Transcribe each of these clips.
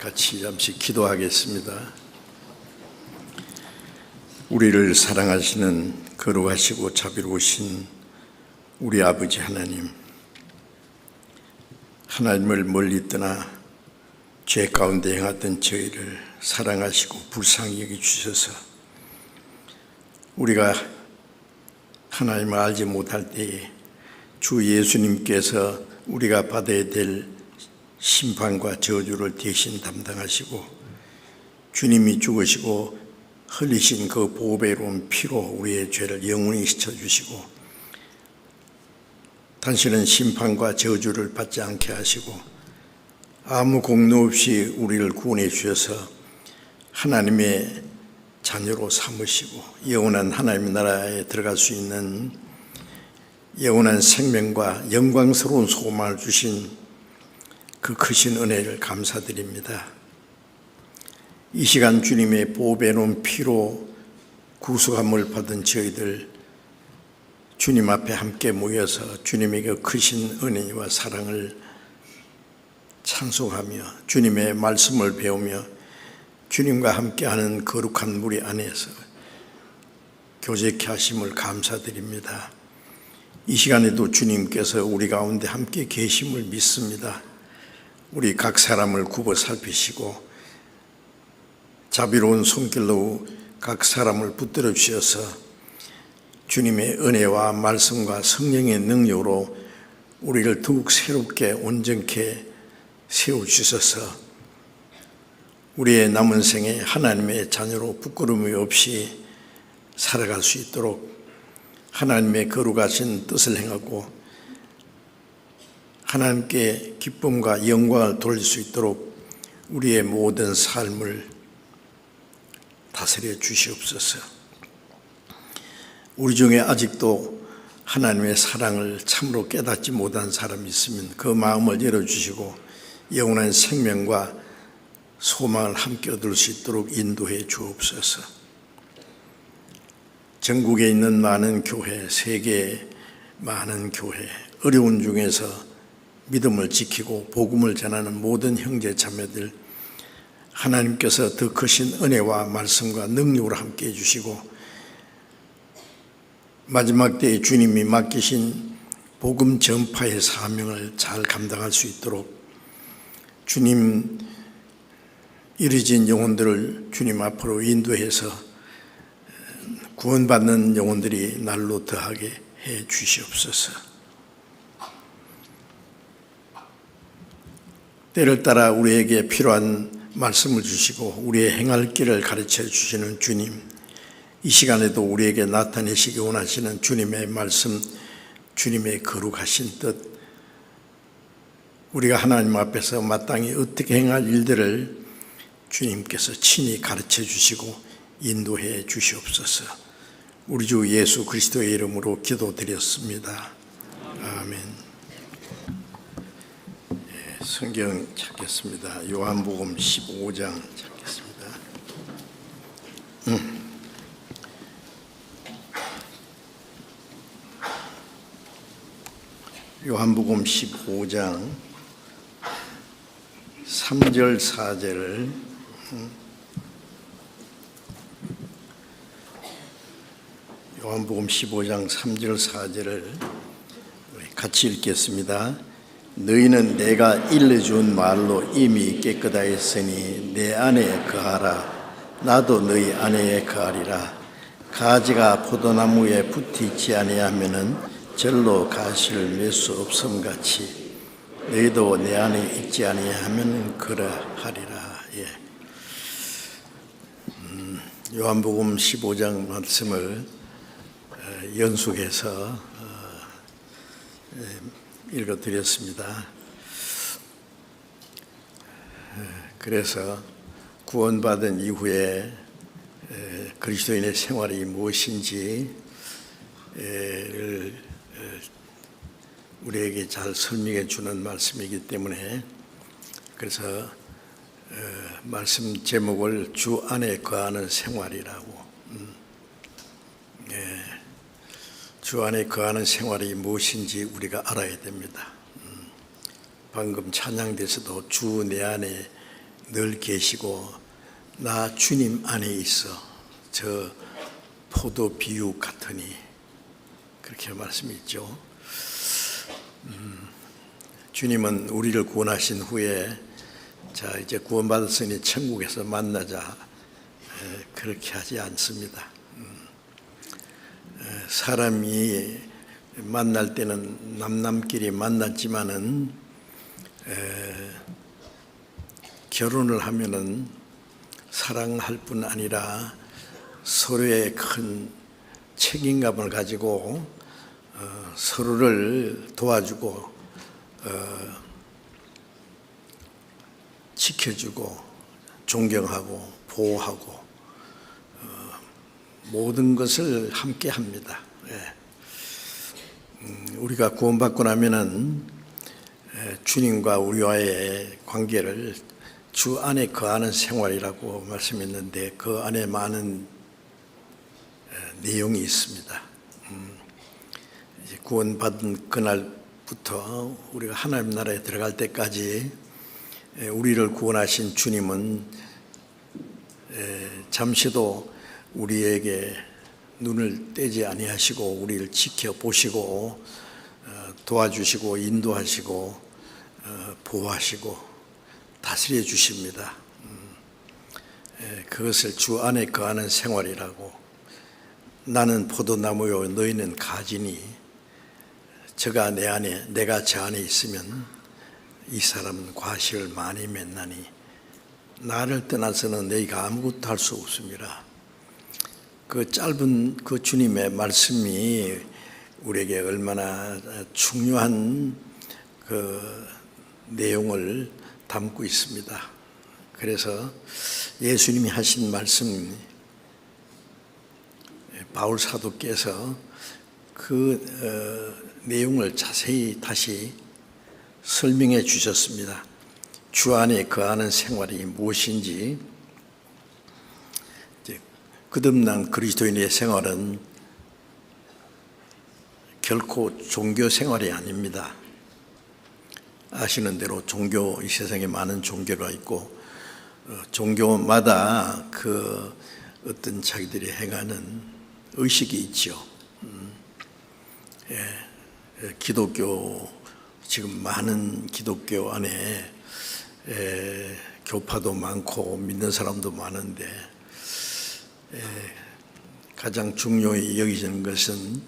같이 잠시 기도하겠습니다. 우리를 사랑하시는 거룩하시고 자비로우신 우리 아버지 하나님, 하나님을 멀리 떠나 죄 가운데 행하던 저희를 사랑하시고 불쌍히 여기주셔서 우리가 하나님을 알지 못할 때에 주 예수님께서 우리가 받아야 될 심판과 저주를 대신 담당하시고 주님이 죽으시고 흘리신 그 보배로운 피로 우리의 죄를 영원히 씻어주시고 당신은 심판과 저주를 받지 않게 하시고 아무 공로 없이 우리를 구원해 주셔서 하나님의 자녀로 삼으시고 영원한 하나님의 나라에 들어갈 수 있는 영원한 생명과 영광스러운 소망을 주신 그 크신 은혜를 감사드립니다. 이 시간 주님의 보배로운 피로 구속함을 받은 저희들 주님 앞에 함께 모여서 주님의 그 크신 은혜와 사랑을 찬송하며 주님의 말씀을 배우며 주님과 함께하는 거룩한 무리 안에서 교제케 하심을 감사드립니다. 이 시간에도 주님께서 우리 가운데 함께 계심을 믿습니다. 우리 각 사람을 굽어 살피시고 자비로운 손길로 각 사람을 붙들어 주셔서 주님의 은혜와 말씀과 성령의 능력으로 우리를 더욱 새롭게 온전케 세워주셔서 우리의 남은 생에 하나님의 자녀로 부끄러움이 없이 살아갈 수 있도록 하나님의 거룩하신 뜻을 행하고 하나님께 기쁨과 영광을 돌릴 수 있도록 우리의 모든 삶을 다스려 주시옵소서. 우리 중에 아직도 하나님의 사랑을 참으로 깨닫지 못한 사람이 있으면 그 마음을 열어주시고 영원한 생명과 소망을 함께 얻을 수 있도록 인도해 주옵소서. 전국에 있는 많은 교회, 세계의 많은 교회, 어려운 중에서 믿음을 지키고 복음을 전하는 모든 형제 자매들 하나님께서 더 크신 은혜와 말씀과 능력으로 함께 해주시고 마지막 때에 주님이 맡기신 복음 전파의 사명을 잘 감당할 수 있도록 주님 이르진 영혼들을 주님 앞으로 인도해서 구원받는 영혼들이 날로 더하게 해 주시옵소서. 때를 따라 우리에게 필요한 말씀을 주시고 우리의 행할 길을 가르쳐 주시는 주님, 이 시간에도 우리에게 나타내시기 원하시는 주님의 말씀, 주님의 거룩하신 뜻, 우리가 하나님 앞에서 마땅히 어떻게 행할 일들을 주님께서 친히 가르쳐 주시고 인도해 주시옵소서. 우리 주 예수 그리스도의 이름으로 기도드렸습니다. 아멘. 성경 찾겠습니다. 요한복음 15장 찾겠습니다. 요한복음 15장 3절 4절을 요한복음 15장 3절 4절을 같이 읽겠습니다. 너희는 내가 일러준 말로 이미 깨끗하였으니 내 안에 거하라. 나도 너희 안에 거하리라. 가지가 포도나무에 붙이지 아니하면은 절로 가시를 맺을 수 없음 같이 너희도 내 안에 있지 아니하면은 그러하리라. 요한복음 15장 말씀을 연속해서 읽어드렸습니다. 그래서 구원받은 이후에 그리스도인의 생활이 무엇인지를 우리에게 잘 설명해 주는 말씀이기 때문에 그래서 말씀 제목을 주 안에 거하는 생활이라고 주 안에 거하는 생활이 무엇인지 우리가 알아야 됩니다. 방금 찬양대에서도 주 내 안에 늘 계시고 나 주님 안에 있어 저 포도 비유 같으니 그렇게 말씀이 있죠. 주님은 우리를 구원하신 후에 자 이제 구원받았으니 천국에서 만나자 그렇게 하지 않습니다. 사람이 만날 때는 남남끼리 만났지만은 결혼을 하면은 사랑할 뿐 아니라 서로의 큰 책임감을 가지고 서로를 도와주고 지켜주고 존경하고 보호하고 모든 것을 함께 합니다. 우리가 구원받고 나면은 주님과 우리와의 관계를 주 안에 거하는 생활이라고 말씀했는데 그 안에 많은 내용이 있습니다. 이제 구원받은 그날부터 우리가 하나님 나라에 들어갈 때까지 우리를 구원하신 주님은 잠시도 우리에게 눈을 떼지 아니하시고 우리를 지켜보시고 도와주시고 인도하시고 보호하시고 다스려 주십니다. 그것을 주 안에 거하는 생활이라고 나는 포도나무요 너희는 가지니 저가 내 안에 내가 저 안에 있으면 이 사람은 과실을 많이 맺나니 나를 떠나서는 너희가 아무것도 할 수 없습니다. 그 짧은 그 주님의 말씀이 우리에게 얼마나 중요한 그 내용을 담고 있습니다. 그래서 예수님이 하신 말씀 바울 사도께서 그 내용을 자세히 다시 설명해 주셨습니다. 주 안에 거하는 생활이 무엇인지 거듭난 그리스도인의 생활은 결코 종교 생활이 아닙니다. 아시는 대로 종교, 이 세상에 많은 종교가 있고 종교마다 그 어떤 자기들이 행하는 의식이 있죠. 기독교 지금 많은 기독교 안에 교파도 많고 믿는 사람도 많은데 가장 중요히 여기지는 것은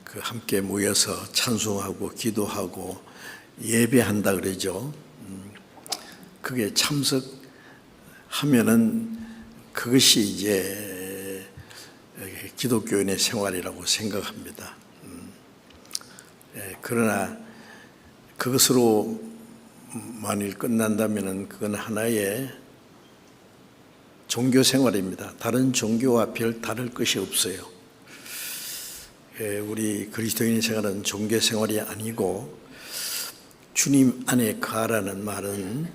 그 함께 모여서 찬송하고 기도하고 예배한다 그러죠. 그게 참석하면은 그것이 이제 기독교인의 생활이라고 생각합니다. 그러나 그것으로 만일 끝난다면은 그건 하나의 종교 생활입니다. 다른 종교와 별 다를 것이 없어요. 우리 그리스도인의 생활은 종교 생활이 아니고 주님 안에 거하라는 말은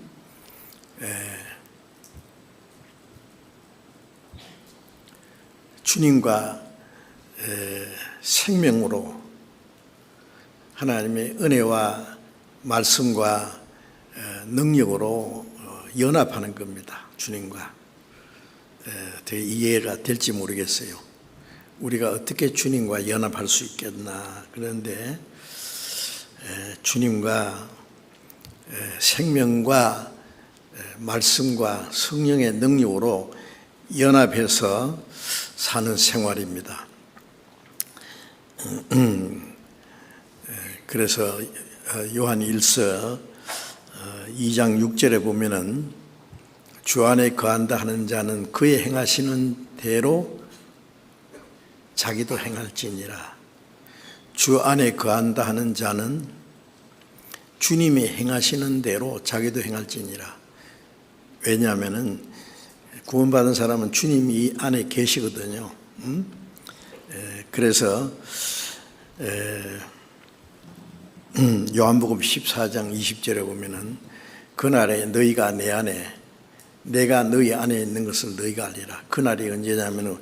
주님과 생명으로 하나님의 은혜와 말씀과 능력으로 연합하는 겁니다. 주님과. 되게 이해가 될지 모르겠어요. 우리가 어떻게 주님과 연합할 수 있겠나. 그런데 주님과 생명과 말씀과 성령의 능력으로 연합해서 사는 생활입니다. 그래서 요한 1서 2장 6절에 보면은 주 안에 거한다 하는 자는 그의 행하시는 대로 자기도 행할지니라. 주 안에 거한다 하는 자는 주님이 행하시는 대로 자기도 행할지니라. 왜냐하면은 구원받은 사람은 주님이 이 안에 계시거든요. 그래서 요한복음 14장 20절에 보면은 그날에 너희가 내 안에 내가 너희 안에 있는 것을 너희가 알리라. 그날이 언제냐면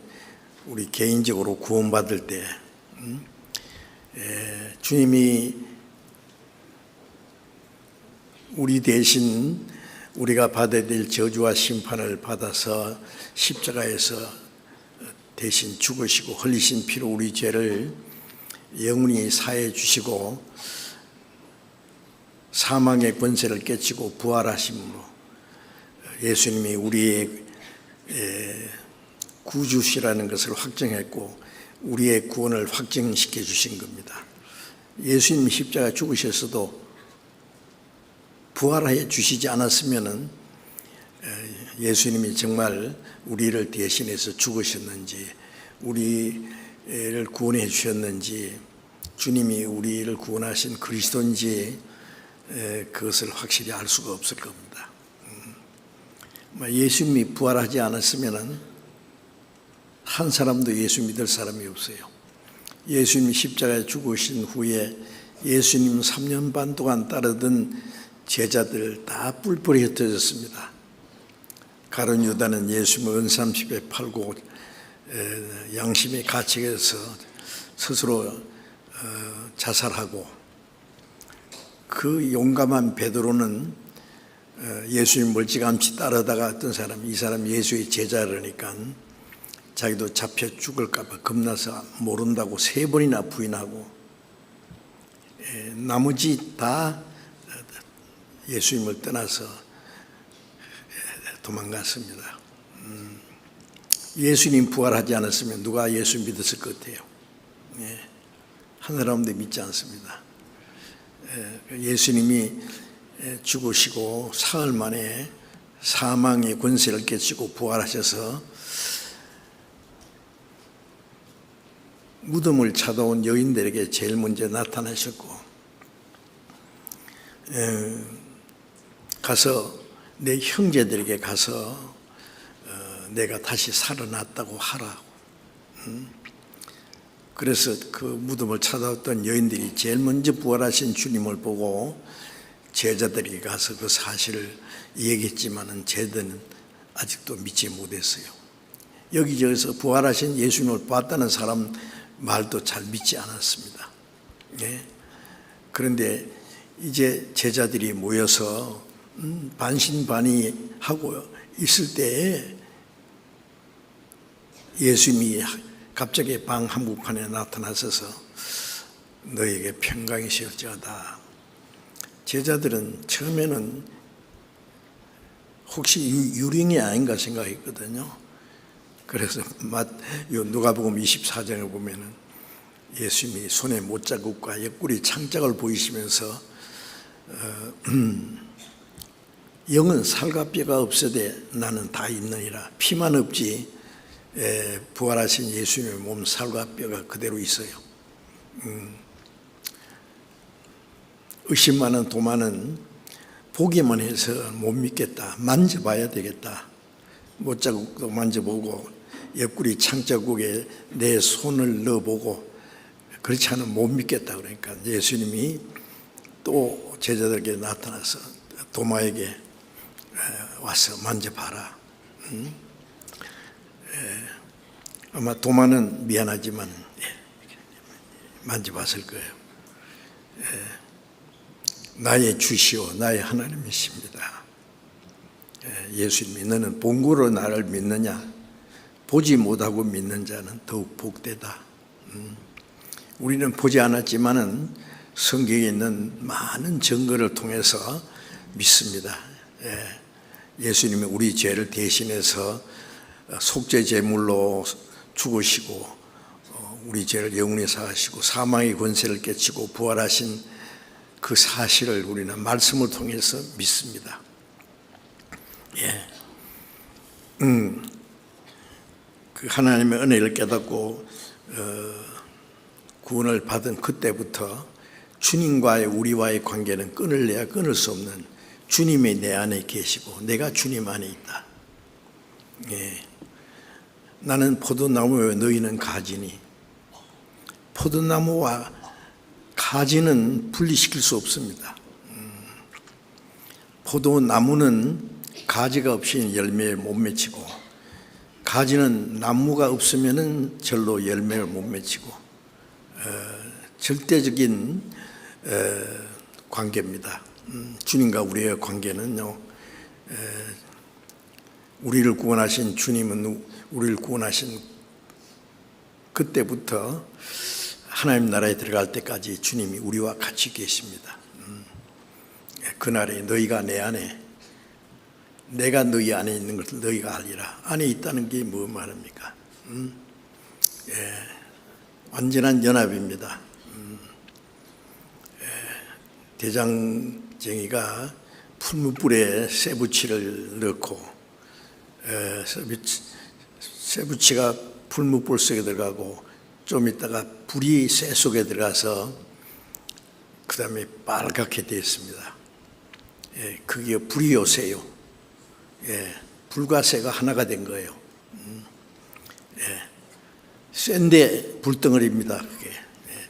우리 개인적으로 구원받을 때 주님이 우리 대신 우리가 받아야 될 저주와 심판을 받아서 십자가에서 대신 죽으시고 흘리신 피로 우리 죄를 영원히 사해 주시고 사망의 권세를 깨치고 부활하심으로 예수님이 우리의 구주시라는 것을 확정했고 우리의 구원을 확정시켜 주신 겁니다. 예수님이 십자가 죽으셨어도 부활해 주시지 않았으면 예수님이 정말 우리를 대신해서 죽으셨는지 우리를 구원해 주셨는지 주님이 우리를 구원하신 그리스도인지 그것을 확실히 알 수가 없을 겁니다. 예수님이 부활하지 않았으면 한 사람도 예수 믿을 사람이 없어요. 예수님이 십자가에 죽으신 후에 예수님 3년 반 동안 따르던 제자들 다 뿔뿔이 흩어졌습니다. 가룟 유다는 예수님을 은삼십에 팔고 양심의 가책에서 스스로 자살하고, 그 용감한 베드로는 예수님 멀찌감치 따르다가 어떤 사람이 이 사람 예수의 제자라니까 자기도 잡혀 죽을까 봐 겁나서 모른다고 3번이나 부인하고, 나머지 다 예수님을 떠나서 도망갔습니다. 예수님 부활하지 않았으면 누가 예수 믿었을 것 같아요? 한 사람도 믿지 않습니다. 예수님이 죽으시고 사흘 만에 사망의 권세를 깨치고 부활하셔서 무덤을 찾아온 여인들에게 제일 먼저 나타나셨고, 가서 내 형제들에게 가서 내가 다시 살아났다고 하라고. 그래서 그 무덤을 찾아왔던 여인들이 제일 먼저 부활하신 주님을 보고 제자들이 가서 그 사실을 얘기했지만은 제자들은 아직도 믿지 못했어요. 여기저기서 부활하신 예수님을 봤다는 사람 말도 잘 믿지 않았습니다. 그런데 이제 제자들이 모여서 반신반의하고 있을 때에 예수님이 갑자기 방 한복판에 나타나셔서 너에게 평강이 시을지어다. 제자들은 처음에는 혹시 유령이 아닌가 생각했거든요. 그래서 누가복음 24장에 보면은 예수님이 손에 못자국과 옆구리 창작을 보이시면서 영은 살과 뼈가 없으되 나는 다 있느니라. 피만 없지 부활하신 예수님의 몸 살과 뼈가 그대로 있어요. 의심 많은 도마는 보기만 해서 못 믿겠다. 만져봐야 되겠다. 못자국도 만져보고 옆구리 창자국에 내 손을 넣어보고 그렇지 않으면 못 믿겠다. 그러니까 예수님이 또 제자들에게 나타나서 도마에게 와서 만져봐라. 아마 도마는 미안하지만 만져봤을 거예요. 나의 주시오 나의 하나님이십니다. 예수님이 너는 본고로 나를 믿느냐? 보지 못하고 믿는 자는 더욱 복되다. 우리는 보지 않았지만은 성경에 있는 많은 증거를 통해서 믿습니다. 예수님이 우리 죄를 대신해서 속죄 제물로 죽으시고 우리 죄를 영원히 사하시고 사망의 권세를 깨치고 부활하신 그 사실을 우리는 말씀을 통해서 믿습니다. 그 하나님의 은혜를 깨닫고 구원을 받은 그때부터 주님과의 우리와의 관계는 끊을래야 끊을 수 없는, 주님이 내 안에 계시고 내가 주님 안에 있다. 나는 포도나무요 너희는 가지니. 포도나무와 가지는 분리시킬 수 없습니다. 포도나무는 가지가 없이 열매를 못 맺히고, 가지는 나무가 없으면 절로 열매를 못 맺히고, 절대적인 관계입니다. 주님과 우리의 관계는요, 우리를 구원하신 주님은 우리를 구원하신 그때부터 하나님 나라에 들어갈 때까지 주님이 우리와 같이 계십니다. 그날에 너희가 내 안에, 내가 너희 안에 있는 것을 너희가 알리라. 안에 있다는 게 뭐 말입니까? 완전한 연합입니다. 대장쟁이가 풀무불에 쇠붙이를 넣고 쇠붙이가 풀무불 속에 들어가고 좀 있다가 불이 쇠 속에 들어가서 그 다음에 빨갛게 되었습니다. 그게 불이요 쇠요. 불과 쇠가 하나가 된 거예요. 쇠인데 불덩어리입니다. 그게.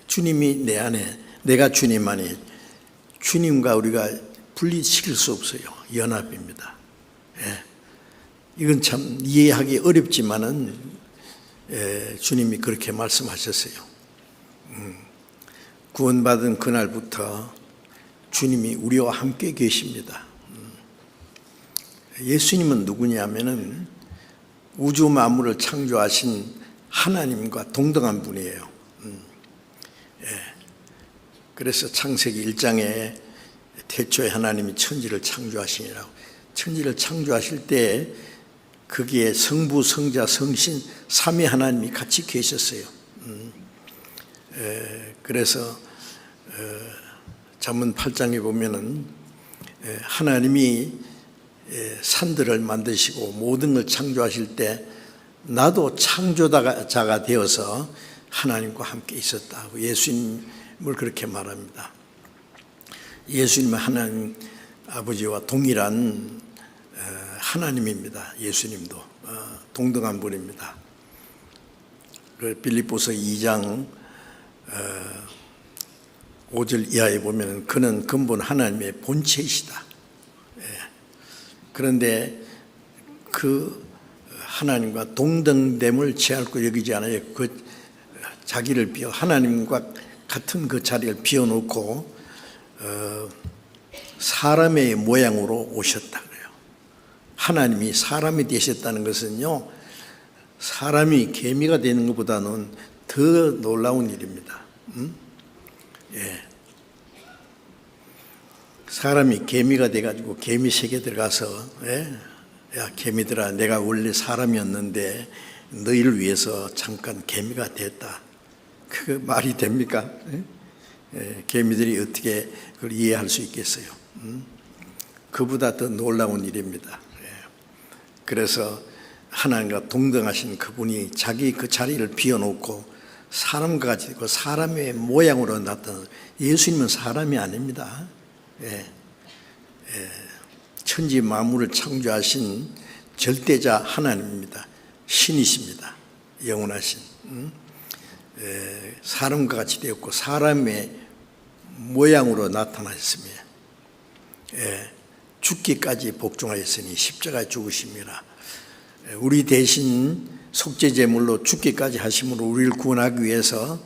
주님이 내 안에, 내가 주님 안에, 주님과 우리가 분리시킬 수 없어요. 연합입니다. 이건 참 이해하기 어렵지만은 주님이 그렇게 말씀하셨어요. 구원받은 그날부터 주님이 우리와 함께 계십니다. 예수님은 누구냐면은 우주 만물을 창조하신 하나님과 동등한 분이에요. 그래서 창세기 1장에 태초에 하나님이 천지를 창조하시니라고, 천지를 창조하실 때 거기에 성부, 성자, 성신, 삼위 하나님이 같이 계셨어요. 그래서 잠언 8장에 보면은 하나님이 산들을 만드시고 모든 걸 창조하실 때 나도 창조자가 되어서 하나님과 함께 있었다고 예수님을 그렇게 말합니다. 예수님은 하나님 아버지와 동일한 하나님입니다. 예수님도 동등한 분입니다. 빌립보서 2장 5절 이하에 보면 그는 근본 하나님의 본체이시다. 그런데 그 하나님과 동등됨을 제할고 여기지 않아요. 그 자기를 하나님과 같은 그 자리를 비워놓고 사람의 모양으로 오셨다 그래요. 하나님이 사람이 되셨다는 것은요, 사람이 개미가 되는 것보다는 더 놀라운 일입니다. 사람이 개미가 돼가지고 개미 색에 들어가서 야 개미들아, 내가 원래 사람이었는데 너희를 위해서 잠깐 개미가 됐다. 그 말이 됩니까? 개미들이 어떻게 그걸 이해할 수 있겠어요? 그보다 더 놀라운 일입니다. 그래서 하나님과 동등하신 그분이 자기 그 자리를 비워놓고 사람과 같이 되고 사람의 모양으로 나타나. 예수님은 사람이 아닙니다. 천지 만물을 창조하신 절대자 하나님입니다. 신이십니다. 영원하신. 사람과 같이 되었고 사람의 모양으로 나타나셨으며 죽기까지 복종하였으니 십자가에 죽으심이라. 우리 대신 속죄제물로 죽기까지 하심으로 우리를 구원하기 위해서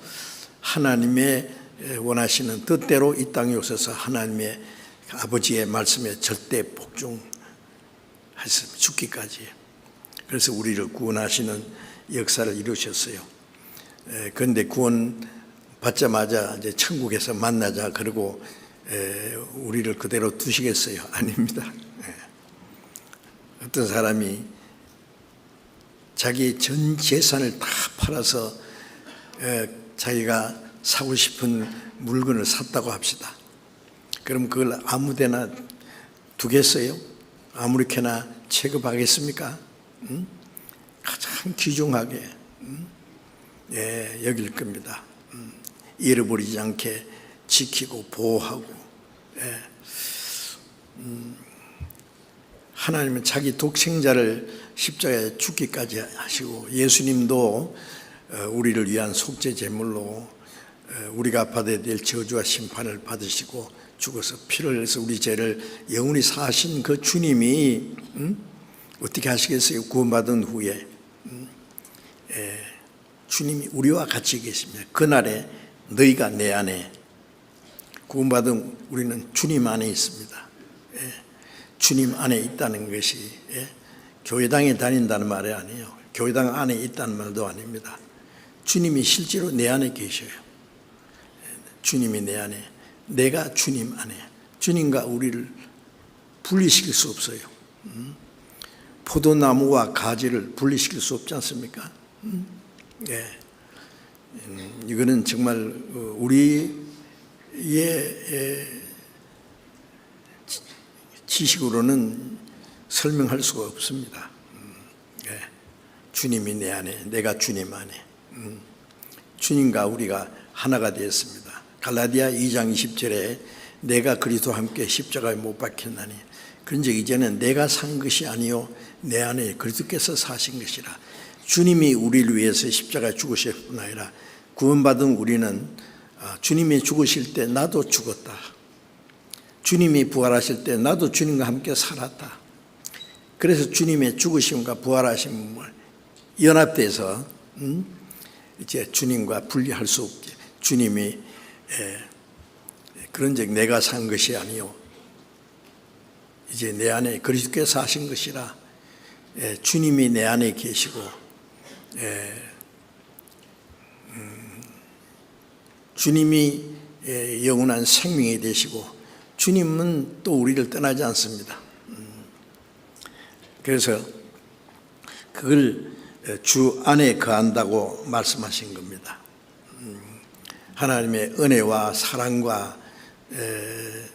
하나님의 원하시는 뜻대로 이 땅에 오셔서 하나님의 아버지의 말씀에 절대 복종하셨습니다. 죽기까지. 그래서 우리를 구원하시는 역사를 이루셨어요. 그런데 구원 받자마자 이제 천국에서 만나자 그러고 우리를 그대로 두시겠어요? 아닙니다. 어떤 사람이 자기 전 재산을 다 팔아서 자기가 사고 싶은 물건을 샀다고 합시다. 그럼 그걸 아무데나 두겠어요? 아무렇게나 취급하겠습니까? 가장 귀중하게 여길 겁니다. 잃어버리지 않게 지키고 보호하고. 하나님은 자기 독생자를 십자가에 죽기까지 하시고 예수님도 우리를 위한 속죄 제물로 우리가 받아야 될 저주와 심판을 받으시고 죽어서 피를 흘려서 우리 죄를 영원히 사하신 그 주님이 어떻게 하시겠어요? 구원받은 후에 주님이 우리와 같이 계십니다. 그날에 너희가 내 안에, 구원받은 우리는 주님 안에 있습니다. 주님 안에 있다는 것이 교회당에 다닌다는 말이 아니에요. 교회당 안에 있다는 말도 아닙니다. 주님이 실제로 내 안에 계셔요. 주님이 내 안에, 내가 주님 안에. 주님과 우리를 분리시킬 수 없어요. 포도나무와 가지를 분리시킬 수 없지 않습니까? 이거는 정말 우리의 지식으로는 설명할 수가 없습니다. 주님이 내 안에, 내가 주님 안에. 주님과 우리가 하나가 되었습니다. 갈라디아 2장 20절에 내가 그리스도와 함께 십자가에 못 박혔나니 그런즉 이제는 내가 산 것이 아니요 내 안에 그리스도께서 사신 것이라. 주님이 우리를 위해서 십자가에 죽으실 뿐 아니라 구원받은 우리는 주님이 죽으실 때 나도 죽었다. 주님이 부활하실 때 나도 주님과 함께 살았다. 그래서 주님의 죽으심과 부활하심을 연합돼서 이제 주님과 분리할 수 없게 주님이 그런즉 내가 산 것이 아니요 이제 내 안에 그리스도께서 사신 것이라. 주님이 내 안에 계시고 주님이 영원한 생명이 되시고 주님은 또 우리를 떠나지 않습니다. 그래서 그걸 주 안에 거한다고 말씀하신 겁니다. 하나님의 은혜와 사랑과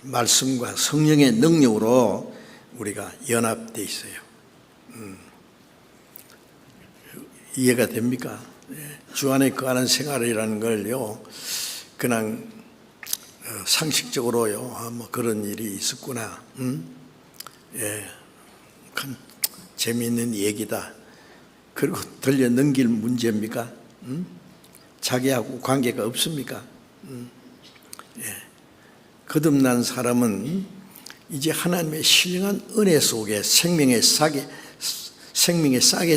말씀과 성령의 능력으로 우리가 연합되어 있어요. 이해가 됩니까? 주 안에 거하는 생활이라는 걸요, 그냥 상식적으로요, 뭐 그런 일이 있었구나. 큰 재미있는 얘기다. 그리고 들려 넘길 문제입니까? 자기하고 관계가 없습니까? 거듭난 사람은 이제 하나님의 신령한 은혜 속에 생명의 싸개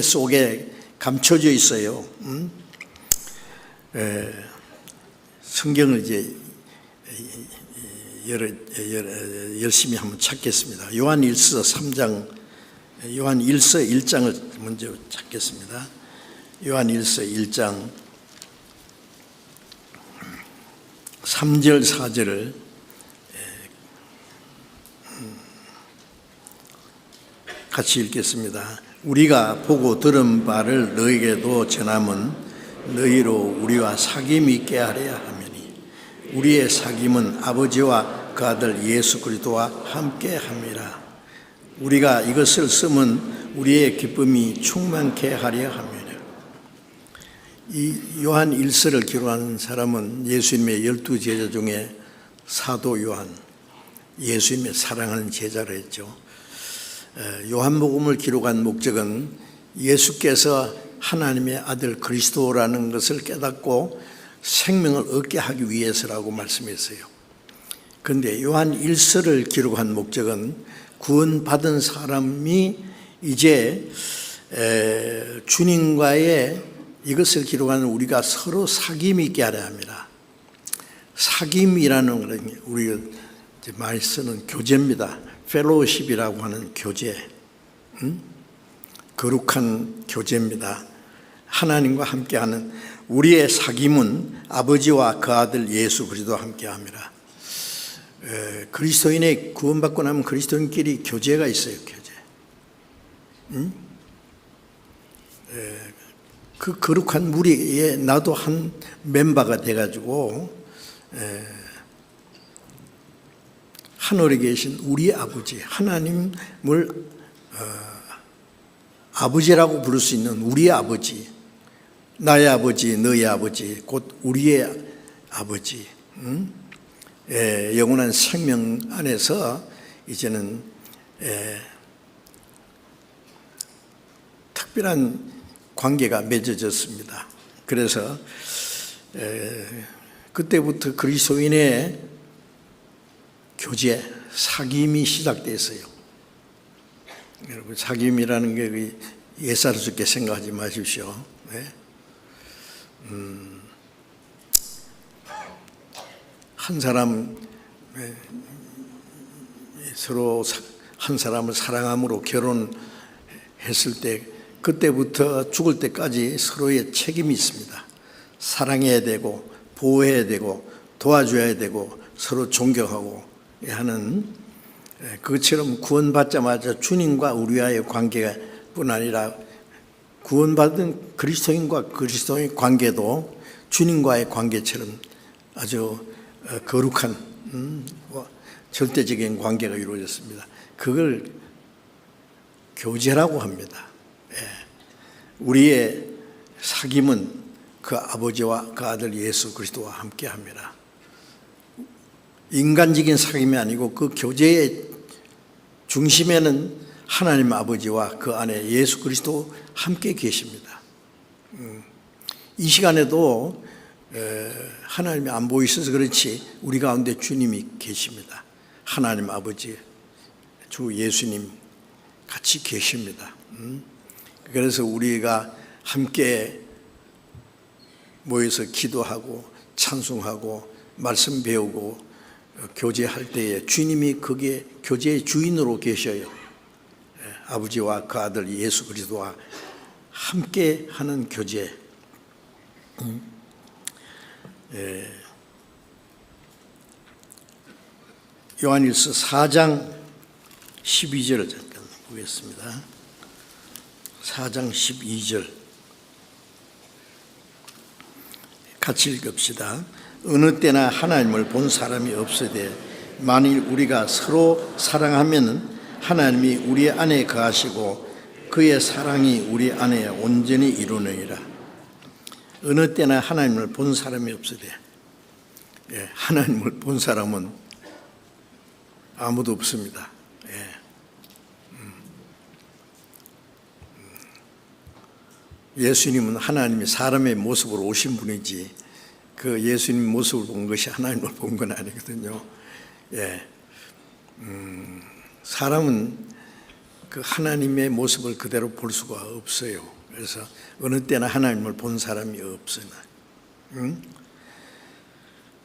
속에 감춰져 있어요. 성경을 이제 열심히 한번 찾겠습니다. 요한일서 3장, 요한일서 1장을 먼저 찾겠습니다. 요한일서 1장 3절 4절을 같이 읽겠습니다. 우리가 보고 들은 바를 너희에게도 전함은 너희로 우리와 사귐이 있게 하려 함이니 우리의 사귐은 아버지와 그 아들 예수 그리스도와 함께 함이라. 우리가 이것을 쓰면 우리의 기쁨이 충만케 하려 함이라. 이 요한 1서를 기록한 사람은 예수님의 12제자 중에 사도 요한, 예수님의 사랑하는 제자를 했죠. 요한복음을 기록한 목적은 예수께서 하나님의 아들 그리스도라는 것을 깨닫고 생명을 얻게 하기 위해서라고 말씀했어요. 그런데 요한 1서를 기록한 목적은 구원받은 사람이 이제 주님과의 이것을 기록하는 우리가 서로 사귐이 있게 하려 합니다. 사귐이라는 것은 우리가 많이 쓰는 교제입니다. 펠로우십이라고 하는 교제, 거룩한 교제입니다. 하나님과 함께하는 우리의 사귐은 아버지와 그 아들 예수 그리스도와 함께합니다. 그리스도인의 구원받고 나면 그리스도인끼리 교제가 있어요. 교제. 그 거룩한 무리에 나도 한 멤버가 돼가지고 하늘에 계신 우리 아버지, 하나님을 아버지라고 부를 수 있는 우리의 아버지, 나의 아버지, 너의 아버지, 곧 우리의 아버지, 영원한 생명 안에서 이제는 특별한 관계가 맺어졌습니다. 그래서 그때부터 그리스도인의 교제, 사귐이 시작됐어요. 여러분, 사귐이라는 게 예사롭게 생각하지 마십시오. 한 사람 서로 한 사람을 사랑함으로 결혼했을 때 그때부터 죽을 때까지 서로의 책임이 있습니다. 사랑해야 되고 보호해야 되고 도와줘야 되고 서로 존경하고 하는, 그것처럼 구원받자마자 주님과 우리와의 관계뿐 아니라 구원받은 그리스도인과 그리스도의 관계도 주님과의 관계처럼 아주 거룩한 절대적인 관계가 이루어졌습니다. 그걸 교제라고 합니다. 우리의 사귐은 그 아버지와 그 아들 예수 그리스도와 함께합니다. 인간적인 사귐이 아니고 그 교제의 중심에는 하나님 아버지와 그 안에 예수 그리스도 함께 계십니다. 이 시간에도 하나님이 안 보이셔서 그렇지 우리 가운데 주님이 계십니다. 하나님 아버지, 주 예수님 같이 계십니다. 그래서 우리가 함께 모여서 기도하고 찬송하고 말씀 배우고 교제할 때에 주님이 거기에 교제의 주인으로 계셔요. 아버지와 그 아들 예수 그리스도와 함께 하는 교제. 요한일서 4장 12절을 잠깐 보겠습니다. 4장 12절 같이 읽읍시다. 어느 때나 하나님을 본 사람이 없으되 만일 우리가 서로 사랑하면 하나님이 우리 안에 거하시고 그의 사랑이 우리 안에 온전히 이루느니라. 어느 때나 하나님을 본 사람이 없으되, 하나님을 본 사람은 아무도 없습니다. 예수님은 하나님이 사람의 모습으로 오신 분이지 그 예수님 모습을 본 것이 하나님을 본 건 아니거든요. 사람은 그 하나님의 모습을 그대로 볼 수가 없어요. 그래서 어느 때나 하나님을 본 사람이 없으나,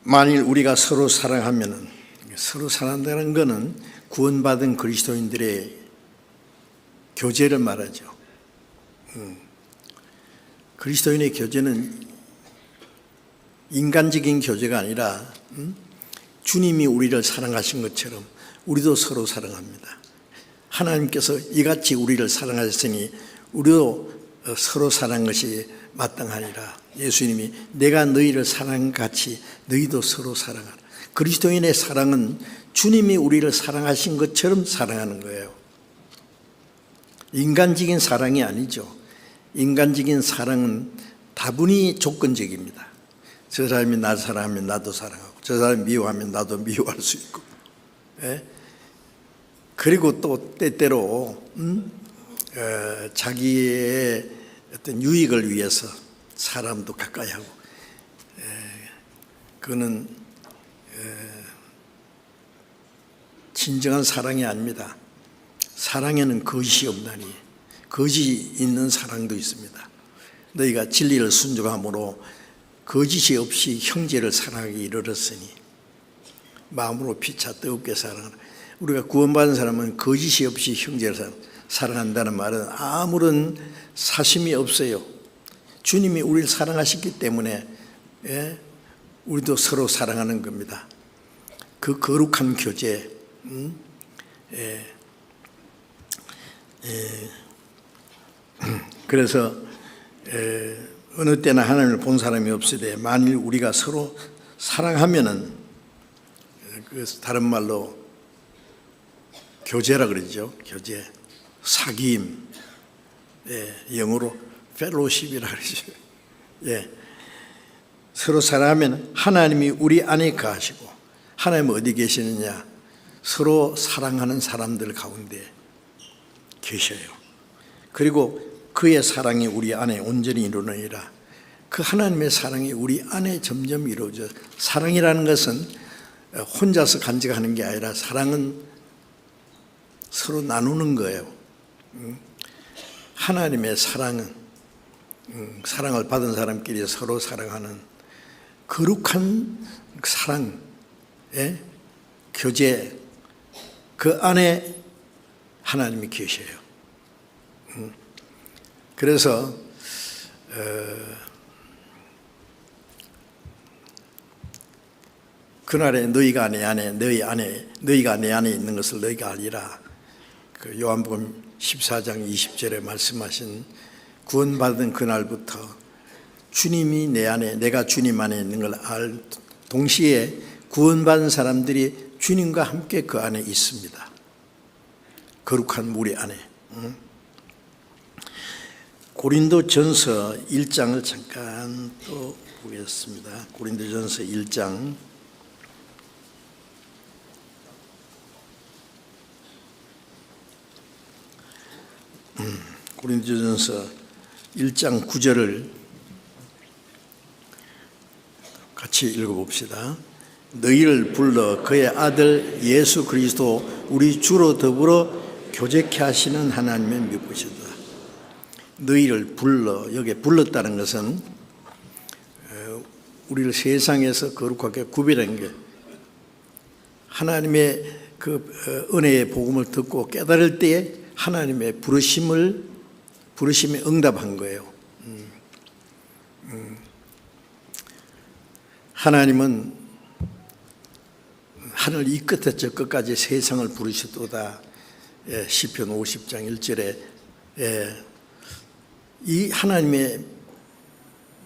만일 우리가 서로 사랑하면은, 서로 사랑한다는 것은 구원받은 그리스도인들의 교제를 말하죠. 그리스도인의 교제는 인간적인 교제가 아니라 주님이 우리를 사랑하신 것처럼 우리도 서로 사랑합니다. 하나님께서 이같이 우리를 사랑하셨으니 우리도 서로 사랑한 것이 마땅하니라. 예수님이 내가 너희를 사랑한 같이 너희도 서로 사랑하라. 그리스도인의 사랑은 주님이 우리를 사랑하신 것처럼 사랑하는 거예요. 인간적인 사랑이 아니죠. 인간적인 사랑은 다분히 조건적입니다. 저 사람이 나를 사랑하면 나도 사랑하고, 저 사람이 미워하면 나도 미워할 수 있고, 그리고 또 때때로 자기의 어떤 유익을 위해서 사람도 가까이 하고, 그거는 진정한 사랑이 아닙니다. 사랑에는 거짓이 없나니, 거짓이 있는 사랑도 있습니다. 너희가 진리를 순종함으로 거짓이 없이 형제를 사랑하기 이르렀으니 마음으로 피차 뜨겁게 사랑하라. 우리가 구원받은 사람은 거짓이 없이 형제를 사랑한다는 말은 아무런 사심이 없어요. 주님이 우리를 사랑하셨기 때문에 우리도 서로 사랑하는 겁니다. 그 거룩한 교제, 그래서 어느 때나 하나님을 본 사람이 없으되 만일 우리가 서로 사랑하면은, 그 다른 말로 교제라 그러죠. 교제, 사귐, 영어로 펠로십이라 그러죠. 서로 사랑하면 하나님이 우리 안에 거하시고, 하나님은 어디 계시느냐? 서로 사랑하는 사람들 가운데 계셔요. 그리고 그의 사랑이 우리 안에 온전히 이루느니라. 그 하나님의 사랑이 우리 안에 점점 이루어져. 사랑이라는 것은 혼자서 간직하는 게 아니라 사랑은 서로 나누는 거예요. 하나님의 사랑은 사랑을 받은 사람끼리 서로 사랑하는 거룩한 사랑의 교제, 그 안에 하나님이 계셔요. 그래서 그날에 너희가 내 안에 너희가 내 안에 있는 것을 너희가 알리라. 그 요한복음 14장 20절에 말씀하신 구원받은 그날부터 주님이 내 안에, 내가 주님 안에 있는 걸 동시에 구원받은 사람들이 주님과 함께 그 안에 있습니다. 거룩한 무리 안에. 고린도전서 1장을 잠깐 또 보겠습니다. 고린도전서 1장. 고린도전서 1장 9절을 같이 읽어봅시다. 너희를 불러 그의 아들 예수 그리스도 우리 주로 더불어 교제케 하시는 하나님의 미쁘시다. 너희를 불러, 여기에 불렀다는 것은 우리를 세상에서 거룩하게 구별한 게 하나님의 그 은혜의 복음을 듣고 깨달을 때에 하나님의 부르심에 응답한 거예요. 하나님은 하늘 이 끝에 저 끝까지 세상을 부르시도다. 시편 50장 1절에 이 하나님의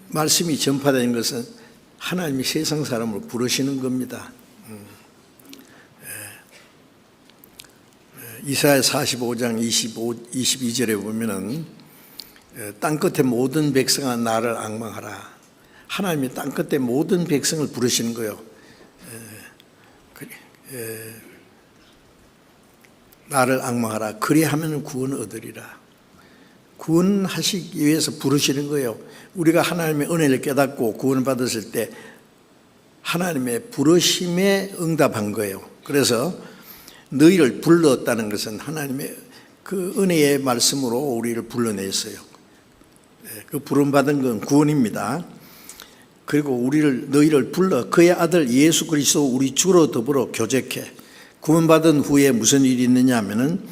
말씀이 전파되는 것은 하나님이 세상 사람을 부르시는 겁니다. 이사야 45장 22절에 보면은 땅끝의 모든 백성아 나를 앙망하라. 하나님이 땅끝의 모든 백성을 부르시는 거예요. 나를 앙망하라. 그리하면 구원을 얻으리라. 구원하시기 위해서 부르시는 거예요. 우리가 하나님의 은혜를 깨닫고 구원을 받았을 때 하나님의 부르심에 응답한 거예요. 그래서 너희를 불렀다는 것은 하나님의 그 은혜의 말씀으로 우리를 불러냈어요. 그 부름받은 건 구원입니다. 그리고 너희를 불러 그의 아들 예수 그리스도 우리 주로 더불어 교제케. 구원받은 후에 무슨 일이 있느냐 하면은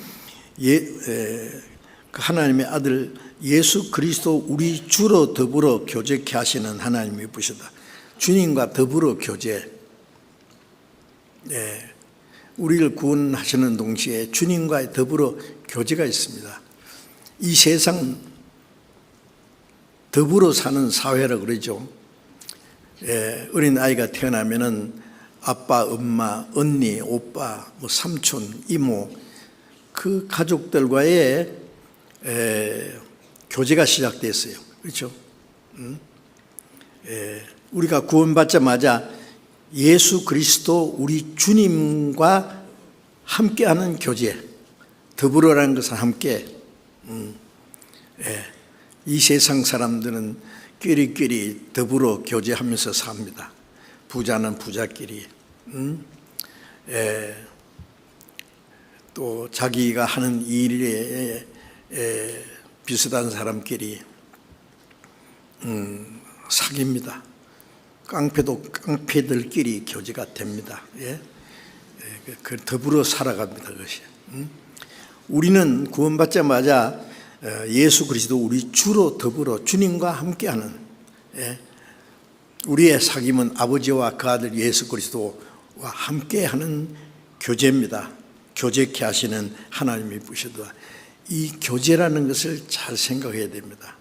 하나님의 아들 예수 그리스도 우리 주로 더불어 교제케 하시는 하나님이 부시다. 주님과 더불어 교제. 우리를 구원하시는 동시에 주님과 더불어 교제가 있습니다. 이 세상 더불어 사는 사회라고 그러죠. 어린 아이가 태어나면은 아빠, 엄마, 언니, 오빠, 삼촌, 이모 그 가족들과의 교제가 시작됐어요. 그렇죠? 우리가 구원받자마자 예수 그리스도 우리 주님과 함께하는 교제, 더불어라는 것은 함께. 이 세상 사람들은 끼리끼리 더불어 교제하면서 삽니다. 부자는 부자끼리, 또 자기가 하는 일에 비슷한 사람끼리 사귑니다. 깡패도 깡패들끼리 교제가 됩니다. 그 더불어 살아갑니다. 그것이. 우리는 구원받자마자 예수 그리스도 우리 주로 더불어 주님과 함께하는, 우리의 사귑은 아버지와 그 아들 예수 그리스도와 함께하는 교제입니다. 교제케 하시는 하나님이 부시도다. 이 교제라는 것을 잘 생각해야 됩니다.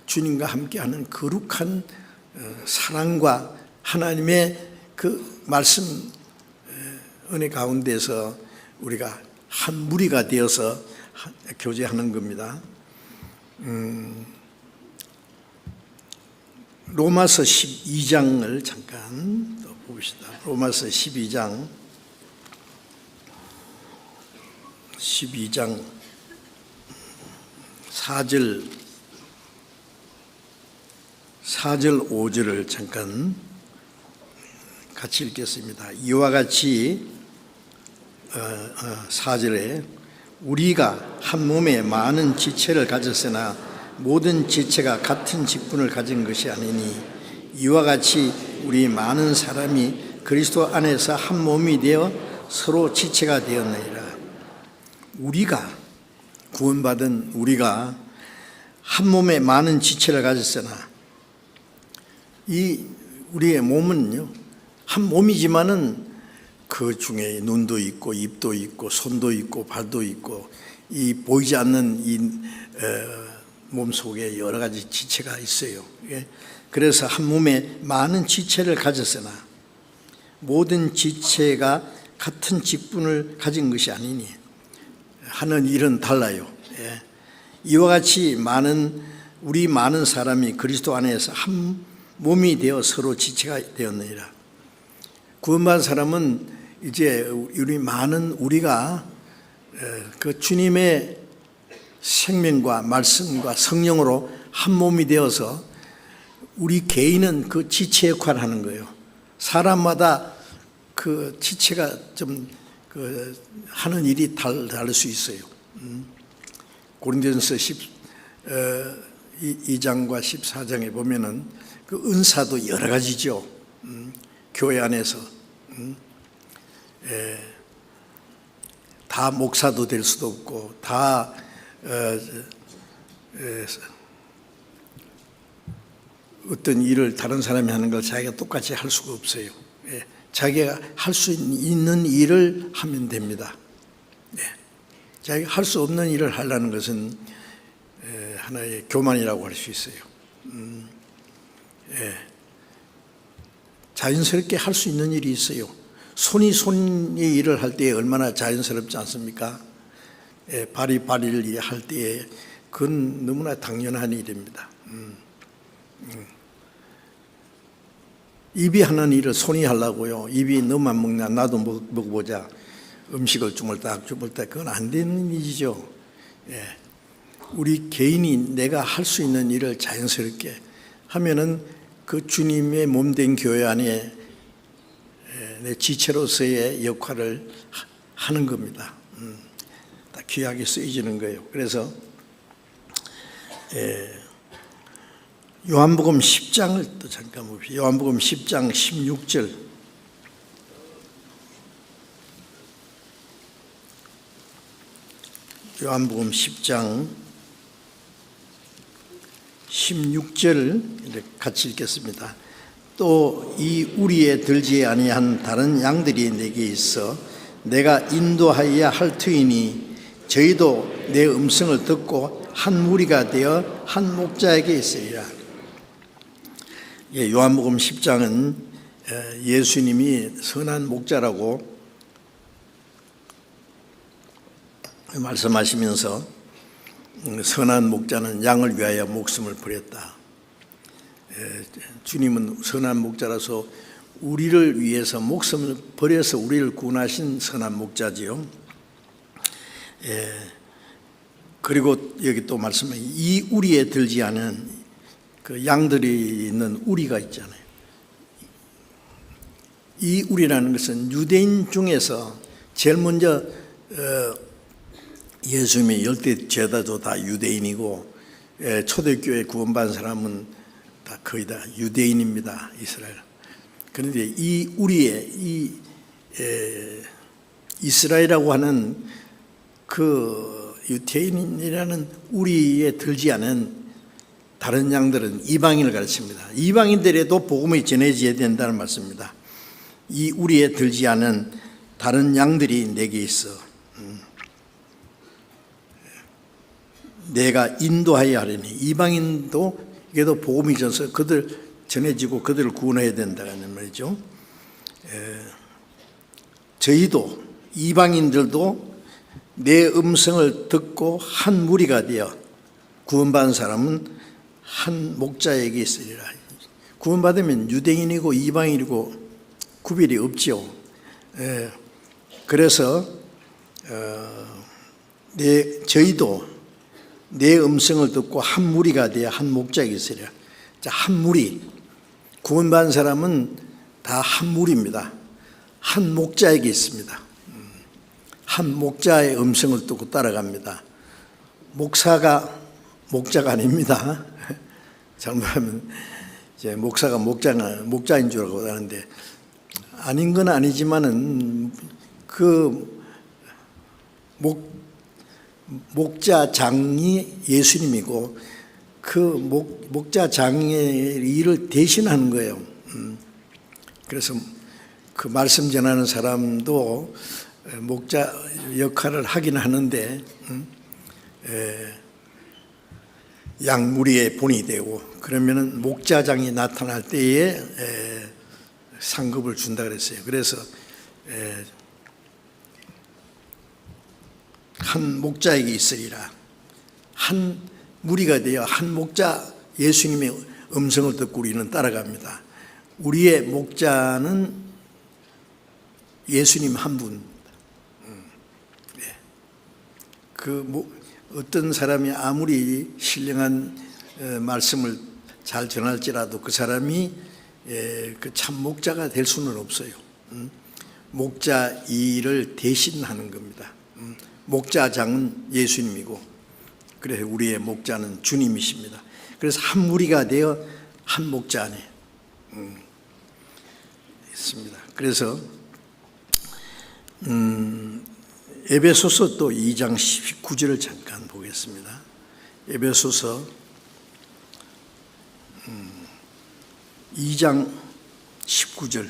주님과 함께하는 거룩한 사랑과 하나님의 그 말씀 은혜 가운데서 우리가 한 무리가 되어서 교제하는 겁니다. 로마서 12장을 잠깐 또 봅시다. 로마서 12장 4절 5절을 잠깐 같이 읽겠습니다. 이와 같이 4절에 우리가 한 몸에 많은 지체를 가졌으나 모든 지체가 같은 직분을 가진 것이 아니니 이와 같이 우리 많은 사람이 그리스도 안에서 한 몸이 되어 서로 지체가 되었느니라. 우리가 구원받은 우리가 한 몸에 많은 지체를 가졌으나 이 우리의 몸은요 한 몸이지만은 그 중에 눈도 있고 입도 있고 손도 있고 발도 있고 이 보이지 않는 이 몸 속에 여러 가지 지체가 있어요. 그래서 한 몸에 많은 지체를 가졌으나 모든 지체가 같은 직분을 가진 것이 아니니 하는 일은 달라요. 이와 같이 우리 많은 사람이 그리스도 안에서 한 몸이 되어 서로 지체가 되었느니라. 구원받은 사람은 이제 우리가 그 주님의 생명과 말씀과 성령으로 한 몸이 되어서 우리 개인은 그 지체 역할을 하는 거예요. 사람마다 그 지체가 좀 하는 일이 다를 수 있어요. 고린도전서 2장과 14장에 보면은 그 은사도 여러 가지죠. 교회 안에서 다 목사도 될 수도 없고 다 어떤 일을 다른 사람이 하는 걸 자기가 똑같이 할 수가 없어요. 자기가 할 수 있는 일을 하면 됩니다. 자기가 할 수 없는 일을 하려는 것은 하나의 교만이라고 할 수 있어요. 자연스럽게 할 수 있는 일이 있어요. 손이 일을 할 때 얼마나 자연스럽지 않습니까? 발이 일을 할 때에 그건 너무나 당연한 일입니다. 입이 하는 일을 손이 하려고요. 입이 너만 먹냐 나도 먹어보자. 음식을 주물딱 그건 안 되는 일이죠. 우리 개인이 내가 할 수 있는 일을 자연스럽게 하면은 그 주님의 몸된 교회 안에 내 지체로서의 역할을 하는 겁니다. 다 귀하게 쓰여지는 거예요. 그래서 요한복음 10장을 또 잠깐 봅시다. 요한복음 10장 16절. 요한복음 10장 16절 같이 읽겠습니다. 또 이 우리에 들지 아니한 다른 양들이 내게 있어 내가 인도하여야 할 터이니 저희도 내 음성을 듣고 한 무리가 되어 한 목자에게 있으리라. 요한복음 10장은 예수님이 선한 목자라고 말씀하시면서 선한 목자는 양을 위하여 목숨을 버렸다. 주님은 선한 목자라서 우리를 위해서 목숨을 버려서 우리를 구원하신 선한 목자지요. 그리고 여기 또 말씀해 이 우리에 들지 않은 그 양들이 있는 우리가 있잖아요. 이 우리라는 것은 유대인 중에서 제일 먼저 예수님의 열대 제자도 다 유대인이고 초대교회 구원받은 사람은 다 거의 다 유대인입니다. 이스라엘. 그런데 이 우리의 이 이스라엘이라고 하는 그 유대인이라는 우리에 들지 않은 다른 양들은 이방인을 가르칩니다. 이방인들에도 복음이 전해져야 된다는 말씀입니다. 이 우리에 들지 않은 다른 양들이 내게 있어 내가 인도하여야 하려니 이방인도 이게도 복음이 전서 그들 전해지고 그들을 구원해야 된다는 말이죠. 저희도 이방인들도 내 음성을 듣고 한 무리가 되어 구원받은 사람은 한 목자에게 있으리라. 구원받으면 유대인이고 이방인이고 구별이 없죠. 그래서 저희도 내 음성을 듣고 한 무리가 되어 한 목자에게 있으리라. 자, 한 무리. 구원받은 사람은 다 한 무리입니다. 한 목자에게 있습니다. 한 목자의 음성을 듣고 따라갑니다. 목사가 목자가 아닙니다. 잘못하면 이제 목사가 목자인 줄 알고 하는데 아닌 건 아니지만은 그 목자장이 예수님이고 그 목자장의 일을 대신하는 거예요. 그래서 그 말씀 전하는 사람도 목자 역할을 하긴 하는데 양 무리의 본이 되고 그러면은 목자장이 나타날 때에 상급을 준다 그랬어요. 그래서 한 목자에게 있으리라. 한 무리가 되어 한 목자 예수님의 음성을 듣고 우리는 따라갑니다. 우리의 목자는 예수님 한 분. 어떤 사람이 아무리 신령한 말씀을 잘 전할지라도 그 사람이 그 참 목자가 될 수는 없어요. 목자 일을 대신하는 겁니다. 목자장은 예수님이고, 그래서 우리의 목자는 주님이십니다. 그래서 한 무리가 되어 한 목자 안에 있습니다. 그래서 에베소서 또 2장 19절을 잠깐 보겠습니다. 에베소서 2장 19절.